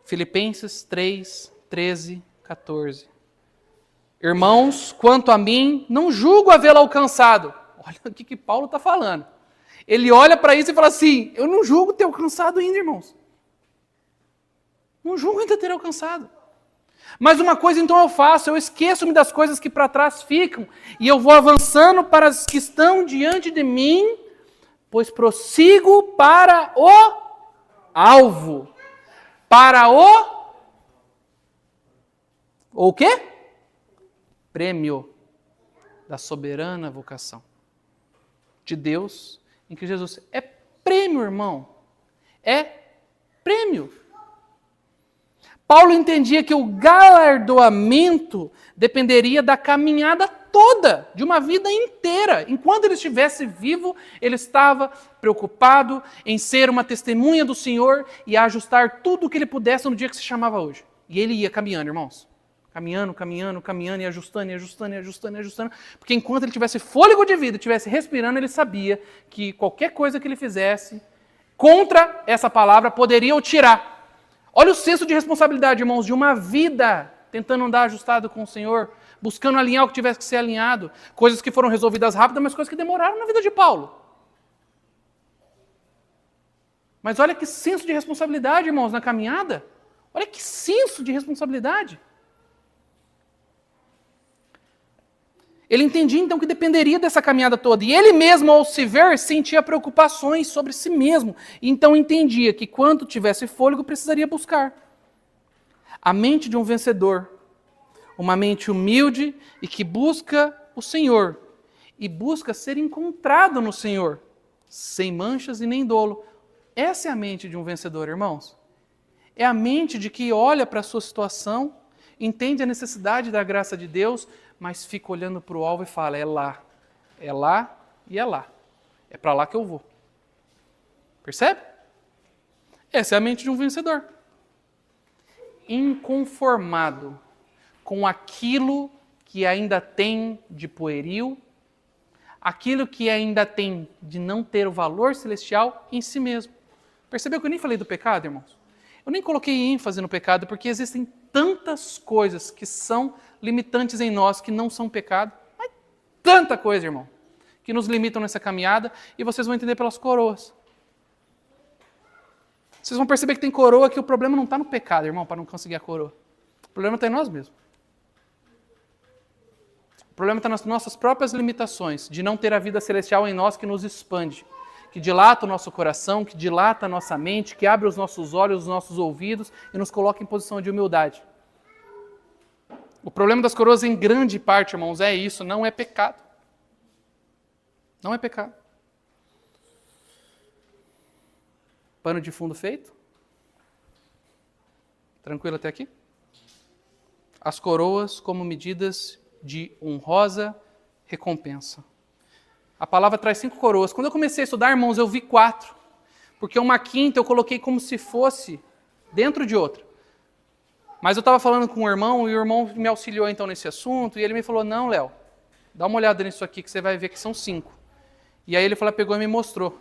Filipenses 3, 13, 14. Irmãos, quanto a mim, não julgo havê-lo alcançado. Olha o que Paulo está falando. Ele olha para isso e fala assim, eu não julgo ter alcançado ainda, irmãos. Não julgo ainda ter alcançado. Mas uma coisa então eu faço, eu esqueço-me das coisas que para trás ficam, e eu vou avançando para as que estão diante de mim, pois prossigo para o alvo. Para o quê? Prêmio da soberana vocação de Deus em Cristo Jesus. É prêmio, irmão. É prêmio. Paulo entendia que o galardoamento dependeria da caminhada toda, de uma vida inteira. Enquanto ele estivesse vivo, ele estava preocupado em ser uma testemunha do Senhor e a ajustar tudo o que ele pudesse no dia que se chamava hoje. E ele ia caminhando, irmãos. Caminhando, e ajustando. Porque enquanto ele tivesse fôlego de vida, estivesse respirando, ele sabia que qualquer coisa que ele fizesse contra essa palavra poderia o tirar. Olha o senso de responsabilidade, irmãos, de uma vida tentando andar ajustado com o Senhor, buscando alinhar o que tivesse que ser alinhado. Coisas que foram resolvidas rápido, mas coisas que demoraram na vida de Paulo. Mas olha que senso de responsabilidade, irmãos, na caminhada. Olha que senso de responsabilidade. Ele entendia então que dependeria dessa caminhada toda. E ele mesmo, ao se ver, sentia preocupações sobre si mesmo. Então entendia que quando tivesse fôlego, precisaria buscar. A mente de um vencedor, uma mente humilde e que busca o Senhor. E busca ser encontrado no Senhor, sem manchas e nem dolo. Essa é a mente de um vencedor, irmãos. É a mente de que olha para a sua situação, entende a necessidade da graça de Deus, mas fica olhando para o alvo e fala, é lá e é lá. É para lá que eu vou. Percebe? Essa é a mente de um vencedor. Inconformado com aquilo que ainda tem de pueril, aquilo que ainda tem de não ter o valor celestial em si mesmo. Percebeu que eu nem falei do pecado, irmãos? Eu nem coloquei ênfase no pecado, porque existem tantas coisas que são limitantes em nós, que não são pecado. Mas tanta coisa, irmão, que nos limitam nessa caminhada, e vocês vão entender pelas coroas. Vocês vão perceber que tem coroa que o problema não está no pecado, irmão, para não conseguir a coroa. O problema está em nós mesmos. O problema está nas nossas próprias limitações, de não ter a vida celestial em nós que nos expande, que dilata o nosso coração, que dilata a nossa mente, que abre os nossos olhos, os nossos ouvidos e nos coloca em posição de humildade. O problema das coroas, em grande parte, irmãos, é isso, não é pecado. Não é pecado. Pano de fundo feito? Tranquilo até aqui? As coroas como medidas de honrosa recompensa. A palavra traz 5 coroas. Quando eu comecei a estudar, irmãos, eu vi 4. Porque uma quinta eu coloquei como se fosse dentro de outra. Mas eu estava falando com o irmão, e o irmão me auxiliou então nesse assunto, e ele me falou, não, Léo, dá uma olhada nisso aqui que você vai ver que são 5. E aí ele falou, pegou e me mostrou.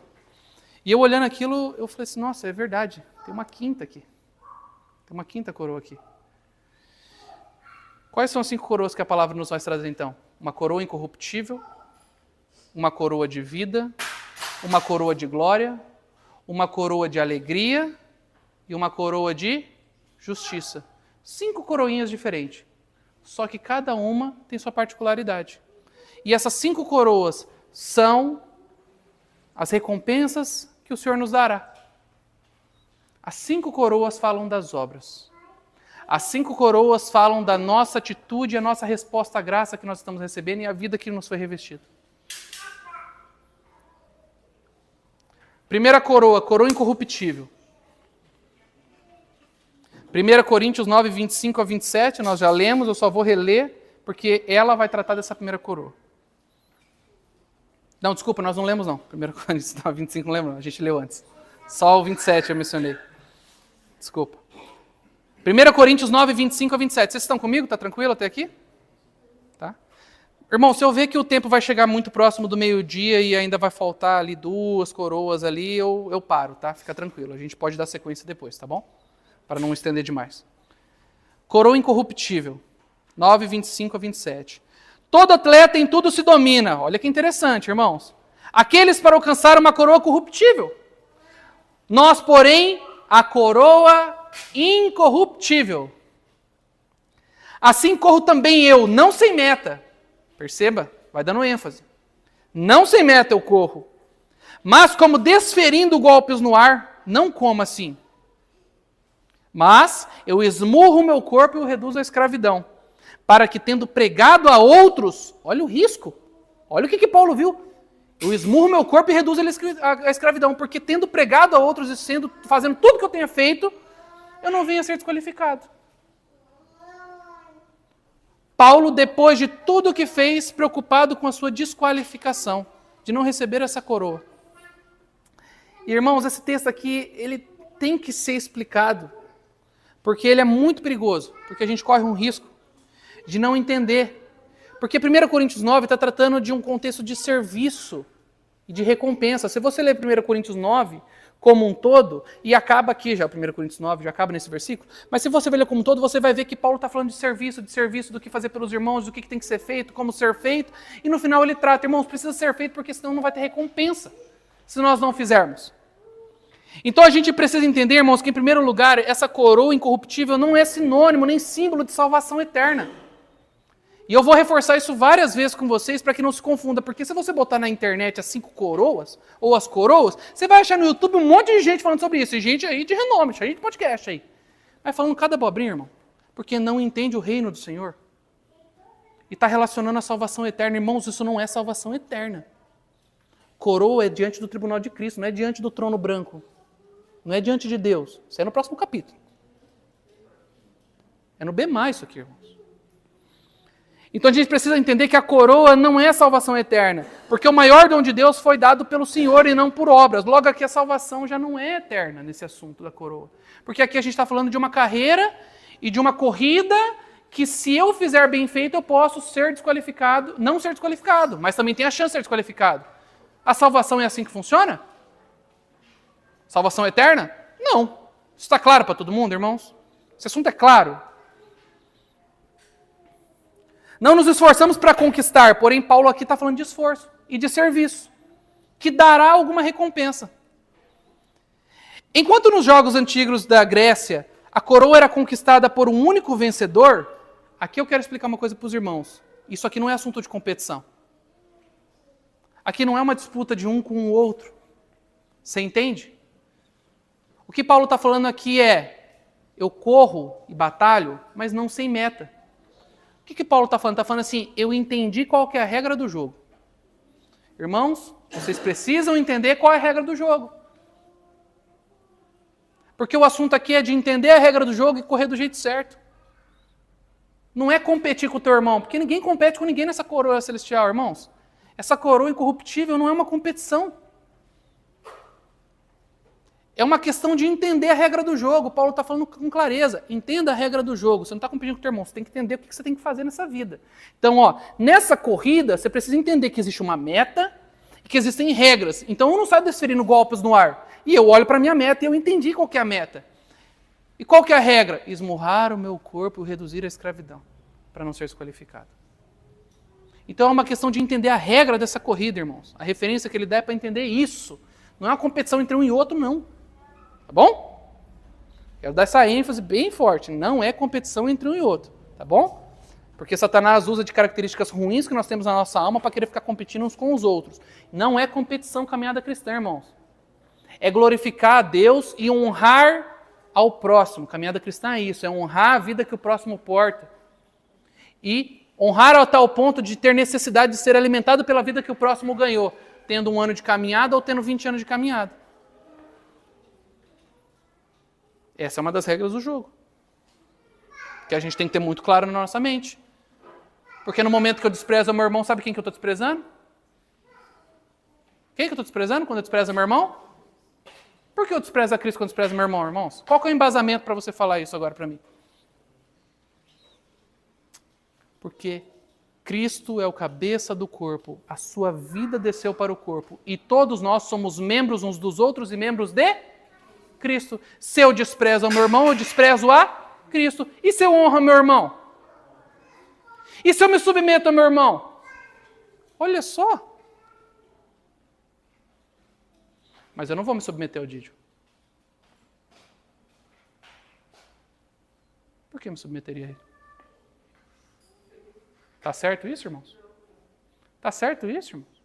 E eu olhando aquilo, eu falei assim, nossa, é verdade, tem uma quinta aqui. Tem uma quinta coroa aqui. Quais são as 5 coroas que a palavra nos vai trazer então? Uma coroa incorruptível, uma coroa de vida, uma coroa de glória, uma coroa de alegria e uma coroa de justiça. 5 coroinhas diferentes, só que cada uma tem sua particularidade. E essas 5 coroas são as recompensas que o Senhor nos dará. As 5 coroas falam das obras. As 5 coroas falam da nossa atitude e a nossa resposta à graça que nós estamos recebendo e à vida que nos foi revestida. Primeira coroa, coroa incorruptível. 1 Coríntios 9, 25 a 27, nós já lemos, eu só vou reler, porque ela vai tratar dessa primeira coroa. Não, desculpa, nós não lemos não. 1 Coríntios 9, 25 não lembro não, a gente leu antes. Só o 27 eu mencionei. Desculpa. 1 Coríntios 9, 25 a 27. Vocês estão comigo? Está tranquilo até aqui? Tá? Irmão, se eu ver que o tempo vai chegar muito próximo do meio-dia e ainda vai faltar ali 2 coroas ali, eu paro, tá? Fica tranquilo, a gente pode dar sequência depois, tá bom? Para não estender demais. Coroa incorruptível, 9, 25 a 27. Todo atleta em tudo se domina. Olha que interessante, irmãos. Aqueles para alcançar uma coroa corruptível. Nós, porém, a coroa incorruptível. Assim corro também eu, não sem meta. Perceba, vai dando ênfase. Não sem meta eu corro. Mas como desferindo golpes no ar, não como assim. Mas eu esmurro o meu corpo e o reduzo à escravidão, para que, tendo pregado a outros, olha o risco, olha o que Paulo viu, eu esmurro o meu corpo e reduzo a escravidão, porque tendo pregado a outros e fazendo tudo que eu tenha feito, eu não venho a ser desqualificado. Paulo, depois de tudo o que fez, preocupado com a sua desqualificação, de não receber essa coroa. E, irmãos, esse texto aqui, ele tem que ser explicado, porque ele é muito perigoso, porque a gente corre um risco de não entender. Porque 1 Coríntios 9 está tratando de um contexto de serviço e de recompensa. Se você ler 1 Coríntios 9 como um todo, e acaba aqui já, 1 Coríntios 9 já acaba nesse versículo, mas se você ler como um todo, você vai ver que Paulo está falando de serviço, do que fazer pelos irmãos, do que tem que ser feito, como ser feito, e no final ele trata, irmãos, precisa ser feito porque senão não vai ter recompensa, se nós não fizermos. Então a gente precisa entender, irmãos, que em primeiro lugar, essa coroa incorruptível não é sinônimo nem símbolo de salvação eterna. E eu vou reforçar isso várias vezes com vocês para que não se confunda, porque se você botar na internet as 5 coroas, ou as coroas, você vai achar no YouTube um monte de gente falando sobre isso, e gente aí de renome, gente de podcast aí. Vai falando cada abobrinha, irmão, porque não entende o reino do Senhor. E está relacionando a salvação eterna. Irmãos, isso não é salvação eterna. Coroa é diante do tribunal de Cristo, não é diante do trono branco. Não é diante de Deus. Isso é no próximo capítulo. É no B+, isso aqui, irmãos. Então a gente precisa entender que a coroa não é salvação eterna, porque o maior dom de Deus foi dado pelo Senhor e não por obras. Logo aqui a salvação já não é eterna nesse assunto da coroa. Porque aqui a gente está falando de uma carreira e de uma corrida que se eu fizer bem feito eu posso ser desqualificado, não ser desqualificado, mas também tem a chance de ser desqualificado. A salvação é assim que funciona? Salvação eterna? Não. Isso está claro para todo mundo, irmãos? Esse assunto é claro. Não nos esforçamos para conquistar, porém Paulo aqui está falando de esforço e de serviço, que dará alguma recompensa. Enquanto nos jogos antigos da Grécia, a coroa era conquistada por um único vencedor, aqui eu quero explicar uma coisa para os irmãos. Isso aqui não é assunto de competição. Aqui não é uma disputa de um com o outro. Você entende? O que Paulo está falando aqui é, eu corro e batalho, mas não sem meta. O que Paulo está falando? Está falando assim, eu entendi qual que é a regra do jogo. Irmãos, vocês precisam entender qual é a regra do jogo. Porque o assunto aqui é de entender a regra do jogo e correr do jeito certo. Não é competir com o teu irmão, porque ninguém compete com ninguém nessa coroa celestial, irmãos. Essa coroa incorruptível não é uma competição. É uma questão de entender a regra do jogo. Paulo está falando com clareza. Entenda a regra do jogo. Você não está competindo com o teu irmão. Você tem que entender o que você tem que fazer nessa vida. Então, nessa corrida, você precisa entender que existe uma meta e que existem regras. Então, eu não saio desferindo golpes no ar. E eu olho para a minha meta e eu entendi qual que é a meta. E qual que é a regra? Esmurrar o meu corpo e reduzir a escravidão, para não ser desqualificado. Então, é uma questão de entender a regra dessa corrida, irmãos. A referência que ele dá é para entender isso. Não é uma competição entre um e outro, não. Tá bom? Quero dar essa ênfase bem forte. Não é competição entre um e outro. Tá bom? Porque Satanás usa de características ruins que nós temos na nossa alma para querer ficar competindo uns com os outros. Não é competição caminhada cristã, irmãos. É glorificar a Deus e honrar ao próximo. Caminhada cristã é isso. É honrar a vida que o próximo porta. E honrar ao tal ponto de ter necessidade de ser alimentado pela vida que o próximo ganhou. Tendo 1 ano de caminhada ou tendo 20 anos de caminhada. Essa é uma das regras do jogo. Que a gente tem que ter muito claro na nossa mente. Porque no momento que eu desprezo o meu irmão, sabe quem que eu estou desprezando? Quem que eu estou desprezando quando eu desprezo meu irmão? Por que eu desprezo a Cristo quando eu desprezo meu irmão, irmãos? Qual que é o embasamento para você falar isso agora para mim? Porque Cristo é o cabeça do corpo. A sua vida desceu para o corpo. E todos nós somos membros uns dos outros e membros de Cristo. Se eu desprezo o meu irmão, eu desprezo a Cristo. E se eu honro meu irmão? E se eu me submeto ao meu irmão? Olha só. Mas eu não vou me submeter ao Dídio. Por que eu me submeteria a ele? Tá certo isso, irmãos? Tá certo isso, irmãos?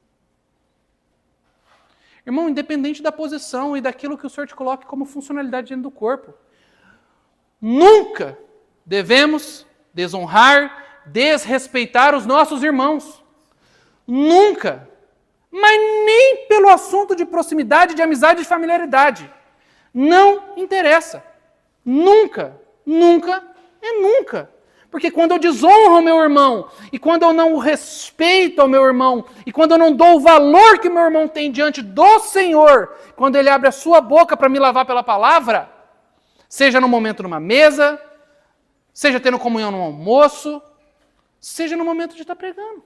Irmão, independente da posição e daquilo que o Senhor te coloque como funcionalidade dentro do corpo, nunca devemos desonrar, desrespeitar os nossos irmãos. Nunca. Mas nem pelo assunto de proximidade, de amizade e de familiaridade. Não interessa. Nunca, nunca é nunca. Porque quando eu desonro o meu irmão, e quando eu não respeito ao meu irmão, e quando eu não dou o valor que o meu irmão tem diante do Senhor, quando ele abre a sua boca para me lavar pela palavra, seja no momento numa mesa, seja tendo comunhão no almoço, seja no momento de estar pregando.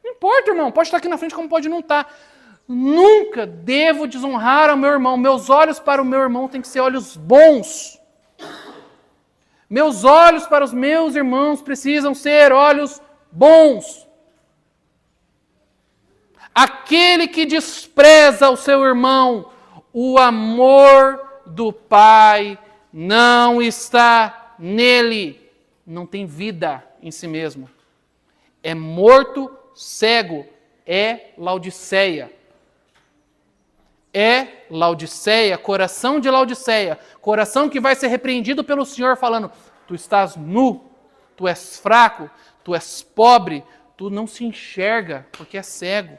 Não importa, irmão, pode estar aqui na frente como pode não estar. Nunca devo desonrar ao meu irmão. Meus olhos para o meu irmão têm que ser olhos bons. Meus olhos para os meus irmãos precisam ser olhos bons. Aquele que despreza o seu irmão, o amor do Pai não está nele. Não tem vida em si mesmo. É morto, cego. É Laodiceia. É Laodiceia, coração de Laodiceia, coração que vai ser repreendido pelo Senhor falando, tu estás nu, tu és fraco, tu és pobre, tu não se enxerga porque é cego.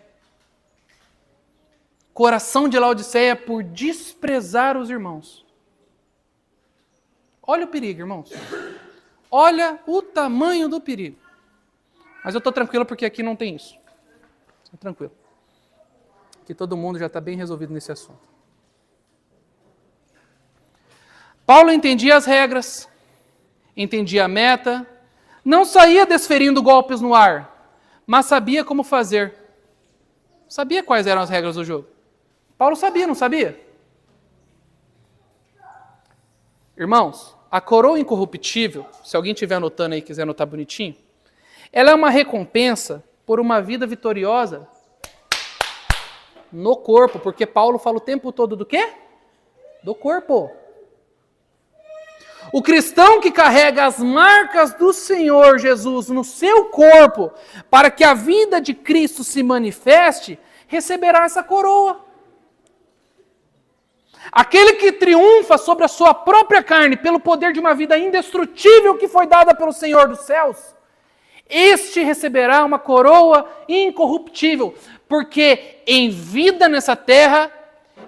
Coração de Laodiceia por desprezar os irmãos. Olha o perigo, irmãos. Olha o tamanho do perigo. Mas eu estou tranquilo porque aqui não tem isso. Estou tranquilo. Que todo mundo já está bem resolvido nesse assunto. Paulo entendia as regras, entendia a meta, não saía desferindo golpes no ar, mas sabia como fazer. Sabia quais eram as regras do jogo. Paulo sabia, não sabia? Irmãos, a coroa incorruptível, se alguém estiver anotando aí e quiser anotar bonitinho, ela é uma recompensa por uma vida vitoriosa no corpo, porque Paulo fala o tempo todo do quê? Do corpo. O cristão que carrega as marcas do Senhor Jesus no seu corpo, para que a vida de Cristo se manifeste, receberá essa coroa. Aquele que triunfa sobre a sua própria carne, pelo poder de uma vida indestrutível que foi dada pelo Senhor dos céus, este receberá uma coroa incorruptível, porque em vida nessa terra,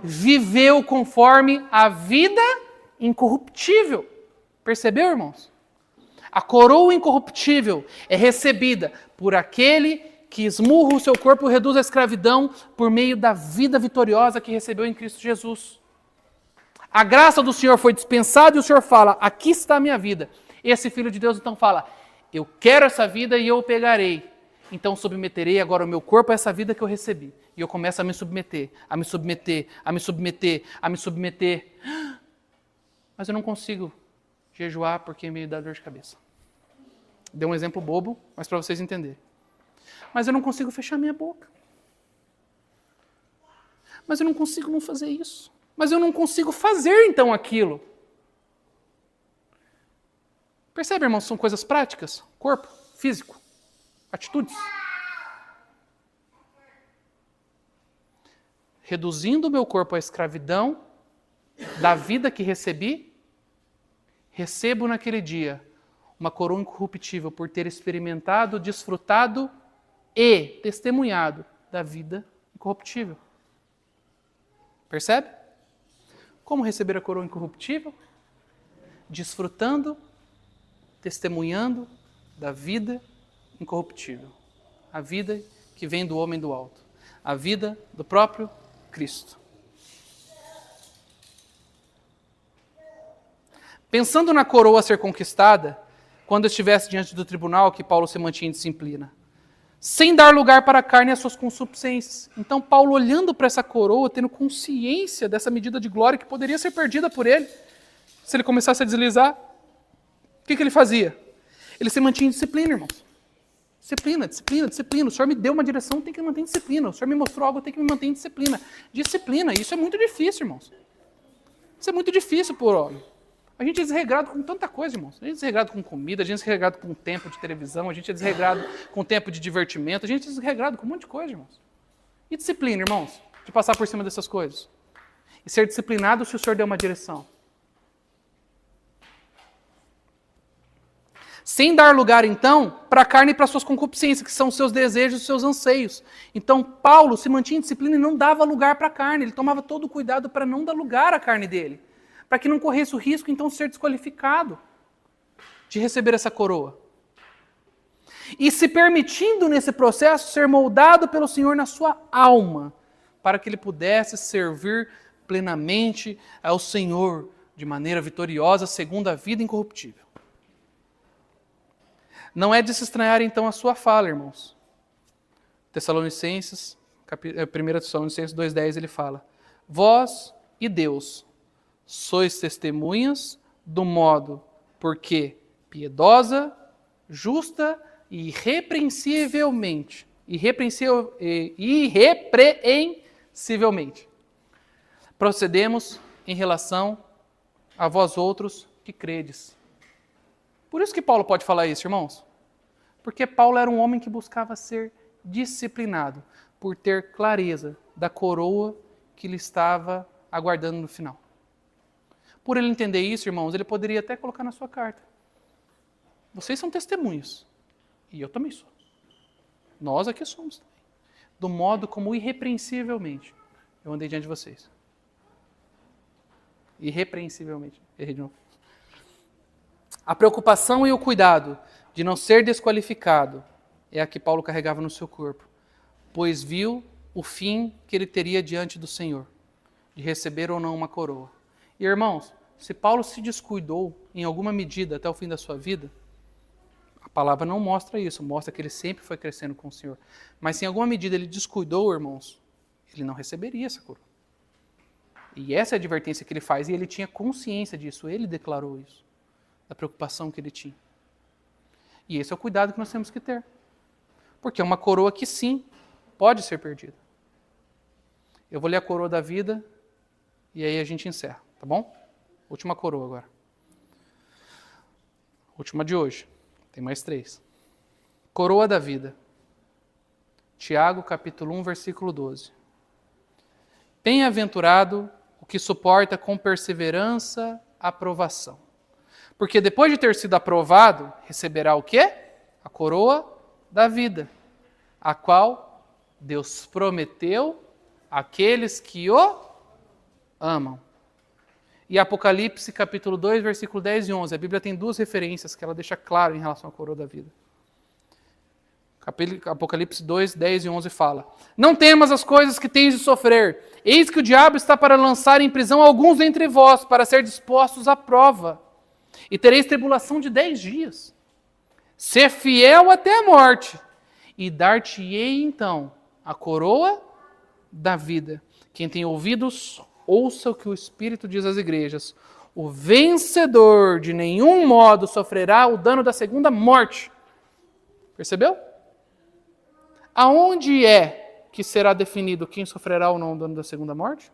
viveu conforme a vida incorruptível. Percebeu, irmãos? A coroa incorruptível é recebida por aquele que esmurra o seu corpo e reduz a escravidão por meio da vida vitoriosa que recebeu em Cristo Jesus. A graça do Senhor foi dispensada e o Senhor fala, aqui está a minha vida. Esse Filho de Deus então fala, eu quero essa vida e eu o pegarei. Então submeterei agora o meu corpo a essa vida que eu recebi. E eu começo a me submeter, a me submeter, a me submeter, a me submeter. Mas eu não consigo jejuar porque me dá dor de cabeça. Dei um exemplo bobo, mas para vocês entenderem. Mas eu não consigo fechar minha boca. Mas eu não consigo não fazer isso. Mas eu não consigo fazer então aquilo. Percebe, irmãos, são coisas práticas? Corpo, físico, atitudes. Reduzindo o meu corpo à escravidão da vida que recebi, recebo naquele dia uma coroa incorruptível por ter experimentado, desfrutado e testemunhado da vida incorruptível. Percebe? Como receber a coroa incorruptível? Desfrutando, testemunhando da vida incorruptível. A vida que vem do homem do alto. A vida do próprio Cristo. Pensando na coroa a ser conquistada, quando estivesse diante do tribunal que Paulo se mantinha em disciplina, sem dar lugar para a carne e as suas concupiscências. Então Paulo, olhando para essa coroa, tendo consciência dessa medida de glória que poderia ser perdida por ele, se ele começasse a deslizar, o que ele fazia? Ele se mantinha em disciplina, irmãos. Disciplina, disciplina, disciplina. O Senhor me deu uma direção, tem que me manter em disciplina. O Senhor me mostrou algo, tem que me manter em disciplina. Disciplina, isso é muito difícil, irmãos. Isso é muito difícil por homem. A gente é desregrado com tanta coisa, irmãos. A gente é desregrado com comida, a gente é desregrado com tempo de televisão, a gente é desregrado com tempo de divertimento, a gente é desregrado com um monte de coisa, irmãos. E disciplina, irmãos, de passar por cima dessas coisas. E ser disciplinado se o Senhor der uma direção. Sem dar lugar, então, para a carne e para as suas concupiscências, que são os seus desejos e os seus anseios. Então, Paulo se mantinha em disciplina e não dava lugar para a carne. Ele tomava todo o cuidado para não dar lugar à carne dele. Para que não corresse o risco, então, de ser desqualificado de receber essa coroa. E se permitindo nesse processo ser moldado pelo Senhor na sua alma, para que ele pudesse servir plenamente ao Senhor de maneira vitoriosa, segundo a vida incorruptível. Não é de se estranhar então a sua fala, irmãos. 1 Tessalonicenses 2,10 ele fala: vós e Deus sois testemunhas do modo porque piedosa, justa e irrepreensivelmente procedemos em relação a vós outros que credes. Por isso que Paulo pode falar isso, irmãos. Porque Paulo era um homem que buscava ser disciplinado, por ter clareza da coroa que lhe estava aguardando no final. Por ele entender isso, irmãos, ele poderia até colocar na sua carta: vocês são testemunhas, e eu também sou. Nós aqui somos também. Do modo como irrepreensivelmente eu andei diante de vocês. Irrepreensivelmente. Errei de novo. A preocupação e o cuidado de não ser desqualificado é a que Paulo carregava no seu corpo, pois viu o fim que ele teria diante do Senhor, de receber ou não uma coroa. E, irmãos, se Paulo se descuidou em alguma medida até o fim da sua vida, a palavra não mostra isso, mostra que ele sempre foi crescendo com o Senhor. Mas se em alguma medida ele descuidou, irmãos, ele não receberia essa coroa. E essa é a advertência que ele faz, e ele tinha consciência disso, ele declarou isso, da preocupação que ele tinha. E esse é o cuidado que nós temos que ter. Porque é uma coroa que sim, pode ser perdida. Eu vou ler a coroa da vida e aí a gente encerra, tá bom? Última coroa agora. Última de hoje. Tem mais 3. Coroa da vida. Tiago, capítulo 1, versículo 12. Bem-aventurado o que suporta com perseverança a provação. Porque depois de ter sido aprovado, receberá o quê? A coroa da vida, a qual Deus prometeu àqueles que o amam. E Apocalipse, capítulo 2, versículo 10 e 11. A Bíblia tem 2 referências que ela deixa claro em relação à coroa da vida. Apocalipse 2, 10 e 11 fala: não temas as coisas que tens de sofrer. Eis que o diabo está para lançar em prisão alguns dentre vós, para ser dispostos à prova. E tereis tribulação de 10 dias. Ser fiel até a morte, e dar-te-ei então a coroa da vida. Quem tem ouvidos, ouça o que o Espírito diz às igrejas. O vencedor de nenhum modo sofrerá o dano da segunda morte. Percebeu? Aonde é que será definido quem sofrerá ou não o dano da segunda morte?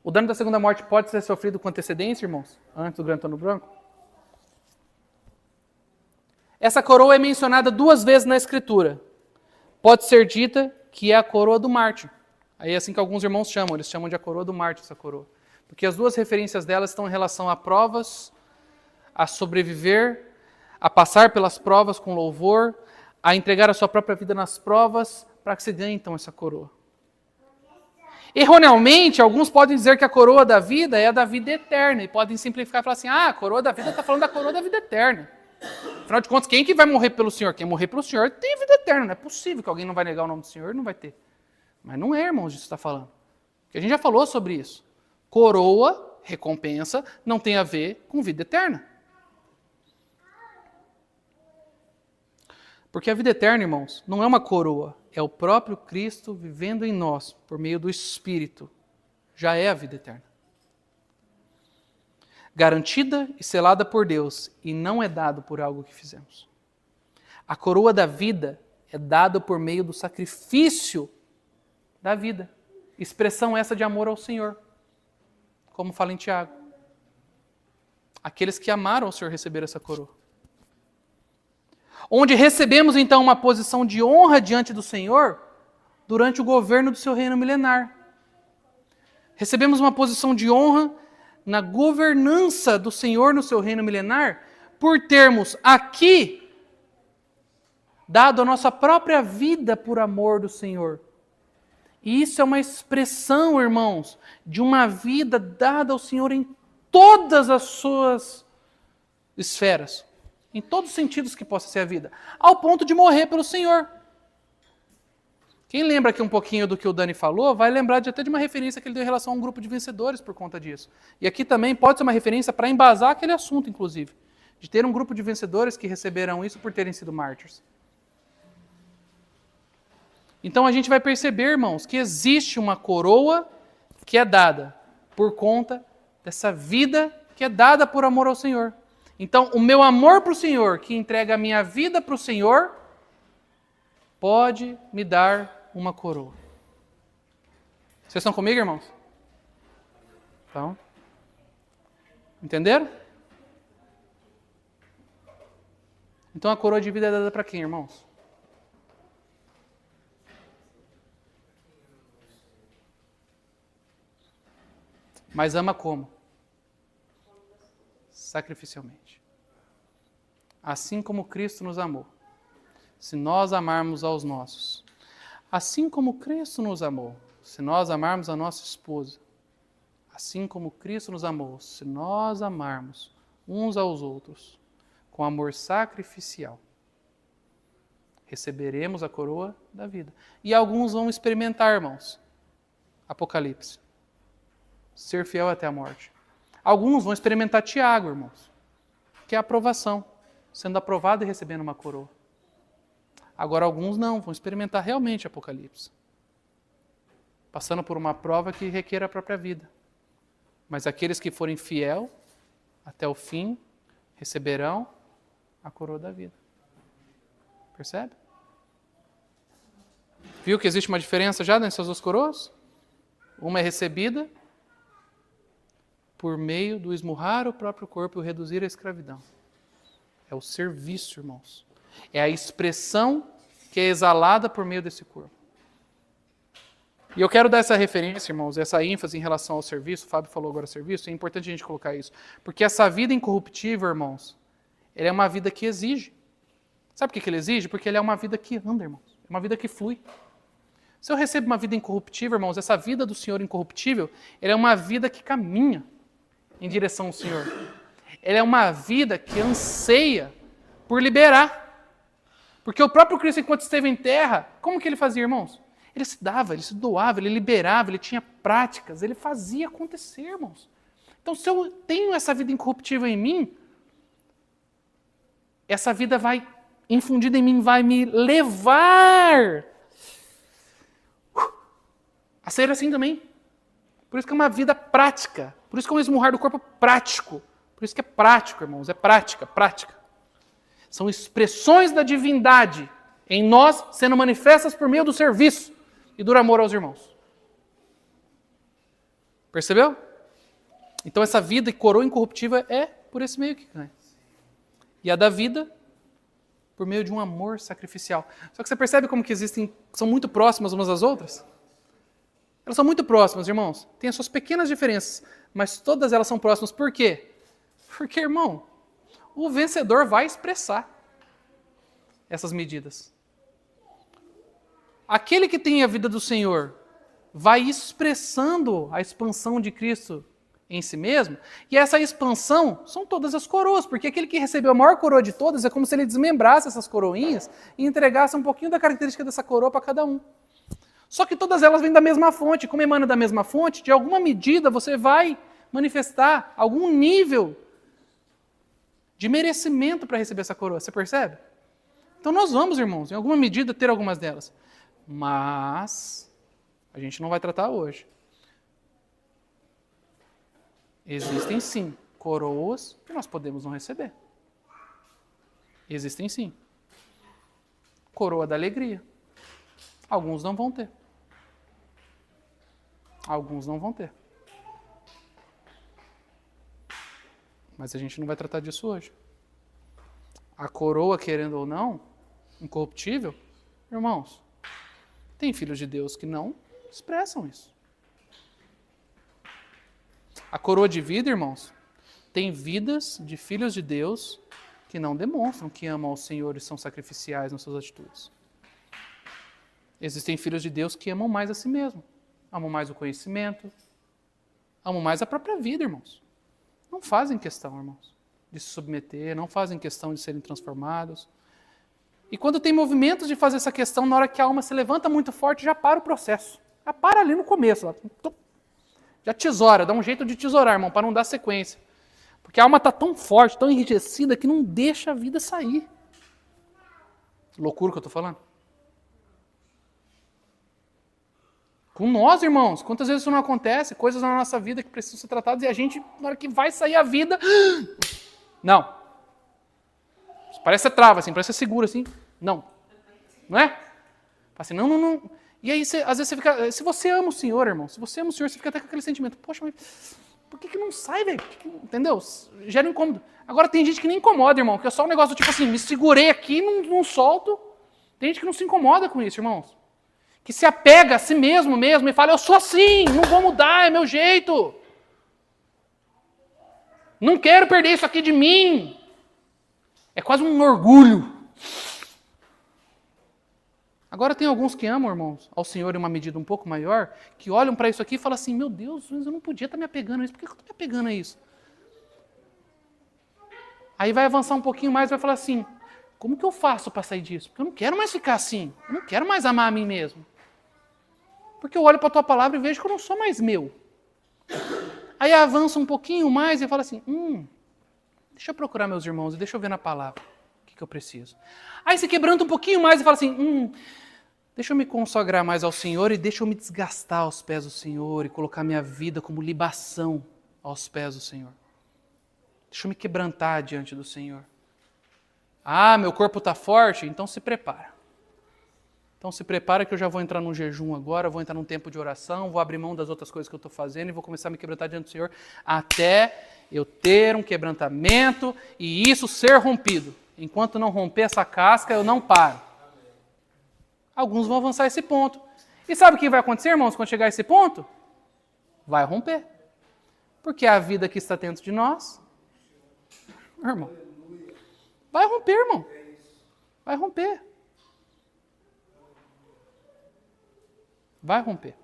O dano da segunda morte pode ser sofrido com antecedência, irmãos? Antes do grande trono branco? Essa coroa é mencionada 2 vezes na Escritura. Pode ser dita que é a coroa do mártir. Aí é assim que alguns irmãos chamam, eles chamam de a coroa do mártir, essa coroa. Porque as 2 referências dela estão em relação a provas, a sobreviver, a passar pelas provas com louvor, a entregar a sua própria vida nas provas, para que se ganhe então essa coroa. Erroneamente, alguns podem dizer que a coroa da vida é a da vida eterna, e podem simplificar e falar assim: a coroa da vida está falando da coroa da vida eterna. Afinal de contas, quem que vai morrer pelo Senhor? Quem morrer pelo Senhor tem vida eterna. Não é possível que alguém não vai negar o nome do Senhor, não vai ter. Mas não é, irmãos, isso que está falando. Porque a gente já falou sobre isso. Coroa, recompensa, não tem a ver com vida eterna. Porque a vida eterna, irmãos, não é uma coroa. É o próprio Cristo vivendo em nós, por meio do Espírito. Já é a vida eterna. Garantida e selada por Deus, e não é dado por algo que fizemos. A coroa da vida é dada por meio do sacrifício da vida. Expressão essa de amor ao Senhor. Como fala em Tiago. Aqueles que amaram o Senhor receberam essa coroa. Onde recebemos então uma posição de honra diante do Senhor durante o governo do seu reino milenar. Recebemos uma posição de honra na governança do Senhor no seu reino milenar, por termos aqui dado a nossa própria vida por amor do Senhor. E isso é uma expressão, irmãos, de uma vida dada ao Senhor em todas as suas esferas, em todos os sentidos que possa ser a vida, ao ponto de morrer pelo Senhor. Quem lembra aqui um pouquinho do que o Dani falou, vai lembrar até de uma referência que ele deu em relação a um grupo de vencedores por conta disso. E aqui também pode ser uma referência para embasar aquele assunto, inclusive, de ter um grupo de vencedores que receberão isso por terem sido mártires. Então a gente vai perceber, irmãos, que existe uma coroa que é dada por conta dessa vida que é dada por amor ao Senhor. Então, o meu amor para o Senhor, que entrega a minha vida para o Senhor, pode me dar uma coroa. Vocês estão comigo, irmãos? Então, entenderam? Então, a coroa de vida é dada para quem, irmãos? Mas ama como? Sacrificialmente. Assim como Cristo nos amou. Se nós amarmos aos nossos. Assim como Cristo nos amou. Se nós amarmos a nossa esposa. Assim como Cristo nos amou. Se nós amarmos uns aos outros. Com amor sacrificial. Receberemos a coroa da vida. E alguns vão experimentar, irmãos. Apocalipse. Ser fiel até a morte. Alguns vão experimentar Tiago, irmãos, que é a aprovação, sendo aprovado e recebendo uma coroa. Agora alguns não, vão experimentar realmente Apocalipse, passando por uma prova que requer a própria vida. Mas aqueles que forem fiel até o fim, receberão a coroa da vida. Percebe? Viu que existe uma diferença já nessas duas coroas? Uma é recebida por meio do esmurrar o próprio corpo e o reduzir a escravidão. É o serviço, irmãos. É a expressão que é exalada por meio desse corpo. E eu quero dar essa referência, irmãos, essa ênfase em relação ao serviço. O Fábio falou agora serviço, é importante a gente colocar isso. Porque essa vida incorruptível, irmãos, ela é uma vida que exige. Sabe por que ele exige? Porque ela é uma vida que anda, irmãos. É uma vida que flui. Se eu recebo uma vida incorruptível, irmãos, essa vida do Senhor incorruptível, ela é uma vida que caminha em direção ao Senhor. Ela é uma vida que anseia por liberar. Porque o próprio Cristo, enquanto esteve em terra, como que ele fazia, irmãos? Ele se dava, ele se doava, ele liberava, ele tinha práticas, ele fazia acontecer, irmãos. Então, se eu tenho essa vida incorruptível em mim, essa vida vai, infundida em mim, vai me levar a ser assim também. Por isso que é uma vida prática. Por isso que é um esmurrar do corpo prático. Por isso que é prático, irmãos. É prática, prática. São expressões da divindade em nós sendo manifestas por meio do serviço e do amor aos irmãos. Percebeu? Então essa vida e coroa incorruptível é por esse meio que ganha. E a da vida por meio de um amor sacrificial. Só que você percebe como que existem, são muito próximas umas às outras? Elas são muito próximas, irmãos. Tem as suas pequenas diferenças, mas todas elas são próximas. Por quê? Porque, irmão, o vencedor vai expressar essas medidas. Aquele que tem a vida do Senhor vai expressando a expansão de Cristo em si mesmo, e essa expansão são todas as coroas, porque aquele que recebeu a maior coroa de todas é como se ele desmembrasse essas coroinhas e entregasse um pouquinho da característica dessa coroa para cada um. Só que todas elas vêm da mesma fonte. Como emana da mesma fonte, de alguma medida você vai manifestar algum nível de merecimento para receber essa coroa. Você percebe? Então nós vamos, irmãos, em alguma medida ter algumas delas. Mas a gente não vai tratar hoje. Existem sim coroas que nós podemos não receber. Existem sim. Coroa da alegria. Alguns não vão ter. Alguns não vão ter. Mas a gente não vai tratar disso hoje. A coroa, querendo ou não, incorruptível, irmãos, tem filhos de Deus que não expressam isso. A coroa de vida, irmãos, tem vidas de filhos de Deus que não demonstram que amam ao Senhor e são sacrificiais nas suas atitudes. Existem filhos de Deus que amam mais a si mesmo. Amam mais o conhecimento. Amam mais a própria vida, irmãos. não fazem questão, irmãos, de se submeter, não fazem questão de serem transformados. E quando tem movimentos de fazer essa questão, na hora que a alma se levanta muito forte, já para o processo. Já para ali no começo. Já tesoura, dá um jeito de tesourar, irmão, para não dar sequência. Porque a alma está tão forte, tão enrijecida, que não deixa a vida sair. Loucura que eu estou falando. Com nós, irmãos, quantas vezes isso não acontece? Coisas na nossa vida que precisam ser tratadas e a gente, na hora que vai sair a vida... Não. Parece que você trava, assim, parece que você segura, assim. Não. Não é? Assim, não. E aí, às vezes, você fica... Se você ama o Senhor, irmão, se você ama o Senhor, você fica até com aquele sentimento. Poxa, mas por que não sai, velho? Entendeu? Gera um incômodo. Agora, tem gente que nem incomoda, irmão, que é só um negócio do tipo assim, me segurei aqui, não solto. Tem gente que não se incomoda com isso, irmãos. Que se apega a si mesmo e fala, eu sou assim, não vou mudar, é meu jeito. Não quero perder isso aqui de mim. É quase um orgulho. Agora tem alguns que amam, irmãos, ao Senhor em uma medida um pouco maior, que olham para isso aqui e falam assim, meu Deus, mas eu não podia estar me apegando a isso. Por que eu estou me apegando a isso? Aí vai avançar um pouquinho mais e vai falar assim, como que eu faço para sair disso? Porque eu não quero mais ficar assim. Eu não quero mais amar a mim mesmo. Porque eu olho para a tua palavra e vejo que eu não sou mais meu. Aí avança um pouquinho mais e fala assim, deixa eu procurar meus irmãos e deixa eu ver na palavra o que eu preciso. Aí você quebranta um pouquinho mais e fala assim, deixa eu me consagrar mais ao Senhor e deixa eu me desgastar aos pés do Senhor e colocar minha vida como libação aos pés do Senhor. Deixa eu me quebrantar diante do Senhor. Ah, meu corpo está forte? Então se prepara. Então se prepara que eu já vou entrar num jejum agora, vou entrar num tempo de oração, vou abrir mão das outras coisas que eu estou fazendo e vou começar a me quebrantar diante do Senhor até eu ter um quebrantamento e isso ser rompido. Enquanto não romper essa casca, eu não paro. Alguns vão avançar esse ponto. E sabe o que vai acontecer, irmãos, quando chegar a esse ponto? Vai romper. Porque a vida que está dentro de nós, irmão, vai romper, irmão. Vai romper. Vai romper.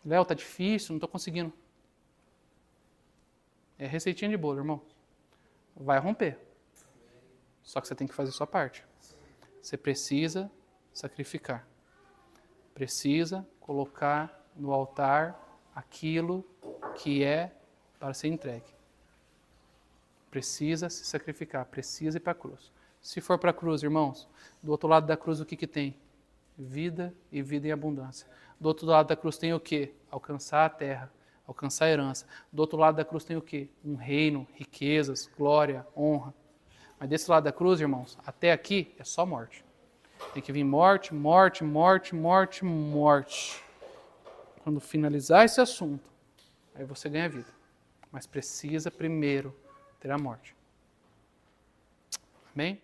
Léo, tá difícil, não estou conseguindo. É receitinha de bolo, irmão. Vai romper. Só que você tem que fazer a sua parte. Você precisa sacrificar. Precisa colocar no altar aquilo que é para ser entregue. Precisa se sacrificar, precisa ir para a cruz. Se for para a cruz, irmãos, do outro lado da cruz o que tem? Vida e vida em abundância. Do outro lado da cruz tem o quê? Alcançar a terra, alcançar a herança. Do outro lado da cruz tem o quê? Um reino, riquezas, glória, honra. Mas desse lado da cruz, irmãos, até aqui é só morte. Tem que vir morte, morte, morte, morte, morte. Quando finalizar esse assunto, aí você ganha vida. Mas precisa primeiro ter a morte. Amém?